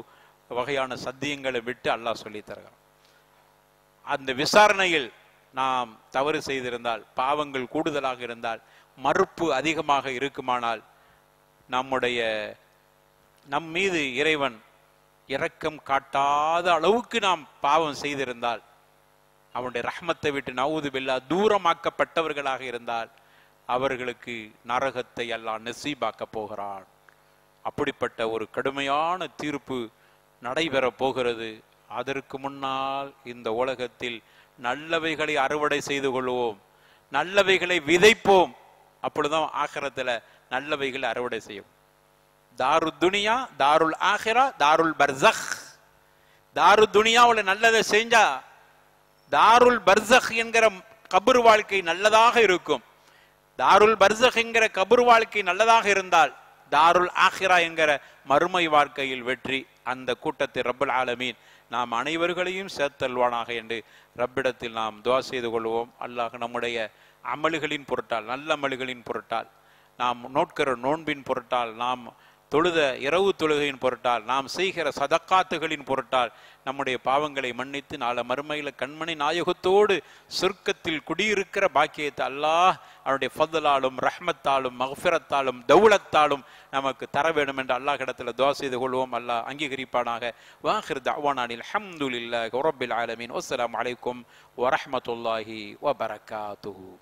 வகையான சத்தியங்களை விட்டு அல்லாஹ் சொல்லி தருகிறான். அந்த விசாரணையில் நாம் தவறு செய்திருந்தால், பாவங்கள் கூடுதலாக இருந்தால், மறுப்பு அதிகமாக இருக்குமானால், நம் மீது இறைவன் இரக்கம் காட்டாத அளவுக்கு நாம் பாவம் செய்திருந்தால், அவனுடைய ரஹ்மத்தை விட்டு நவுது பில்லா தூரமாக்கப்பட்டவர்களாக இருந்தால், அவர்களுக்கு நரகத்தை அல்லாஹ் நசீபாக்க போகிறான். அப்படிப்பட்ட ஒரு கடுமையான தீர்ப்பு நடைபெற போகிறது. அதற்கு முன்னால் இந்த உலகத்தில் நல்லவைகளை அறுவடை செய்து கொள்வோம், நல்லவைகளை விதைப்போம். அப்பொழுதுதான் ஆகிரத்துல நல்லவைகளை அறுவடை செய்யும். தாரு துனியா, தாருல் ஆஹிரா, தாருல் பர்சக். தாரு துனியாவுல நல்லதை செஞ்சா தாருல் பர்சக் என்கிற கபர் வாழ்க்கை நல்லதாக இருக்கும். தாருல் பர்சக் என்கிற கபர் வாழ்க்கை நல்லதாக இருந்தால் தாருல் ஆஹிரா என்கிற மறுமை வாழ்க்கையில் வெற்றி. அந்த கூட்டத்தில் ரப்பல் ஆலமீன் நாம் அனைவர்களையும் சேர்த்தல்வானாக என்று ரப்பிடத்தில் நாம் துஆ செய்து கொள்வோம். அல்லாஹ் நம்முடைய அமல்களின் பொருட்டால், நல்ல அமல்களின் பொருட்டால், நாம் நோட்கிற நோன்பின் பொருட்டால், நாம் தொழுத இரவு தொழுகையின் பொருட்டால், நாம் செய்கிற சதக்காத்துகளின் பொருட்டால் நம்முடைய பாவங்களை மன்னித்து நாளை மறுமையில கண்மணி நாயகத்தோடு சொர்க்கத்தில் குடியிருக்கிற பாக்கியத்தை அல்லாஹ் அவனுடைய ஃபضலாலும் ரஹ்மத்தாலும் மக்ஃபிரத்தாலும் தௌலத்தாலும் நமக்கு தர வேண்டும் என்று அல்லாஹ்விடத்தில் துஆ செய்து கொள்வோம். அல்லாஹ் அங்கீகரிப்பானாக. வாஹிர் தஅவானா அல்ஹம்துலில்லாஹி ரப்பில் ஆலமீன். வஸ்ஸலாமு அலைக்கும் வரஹ்மத்துல்லாஹி வபரகாத்துஹு.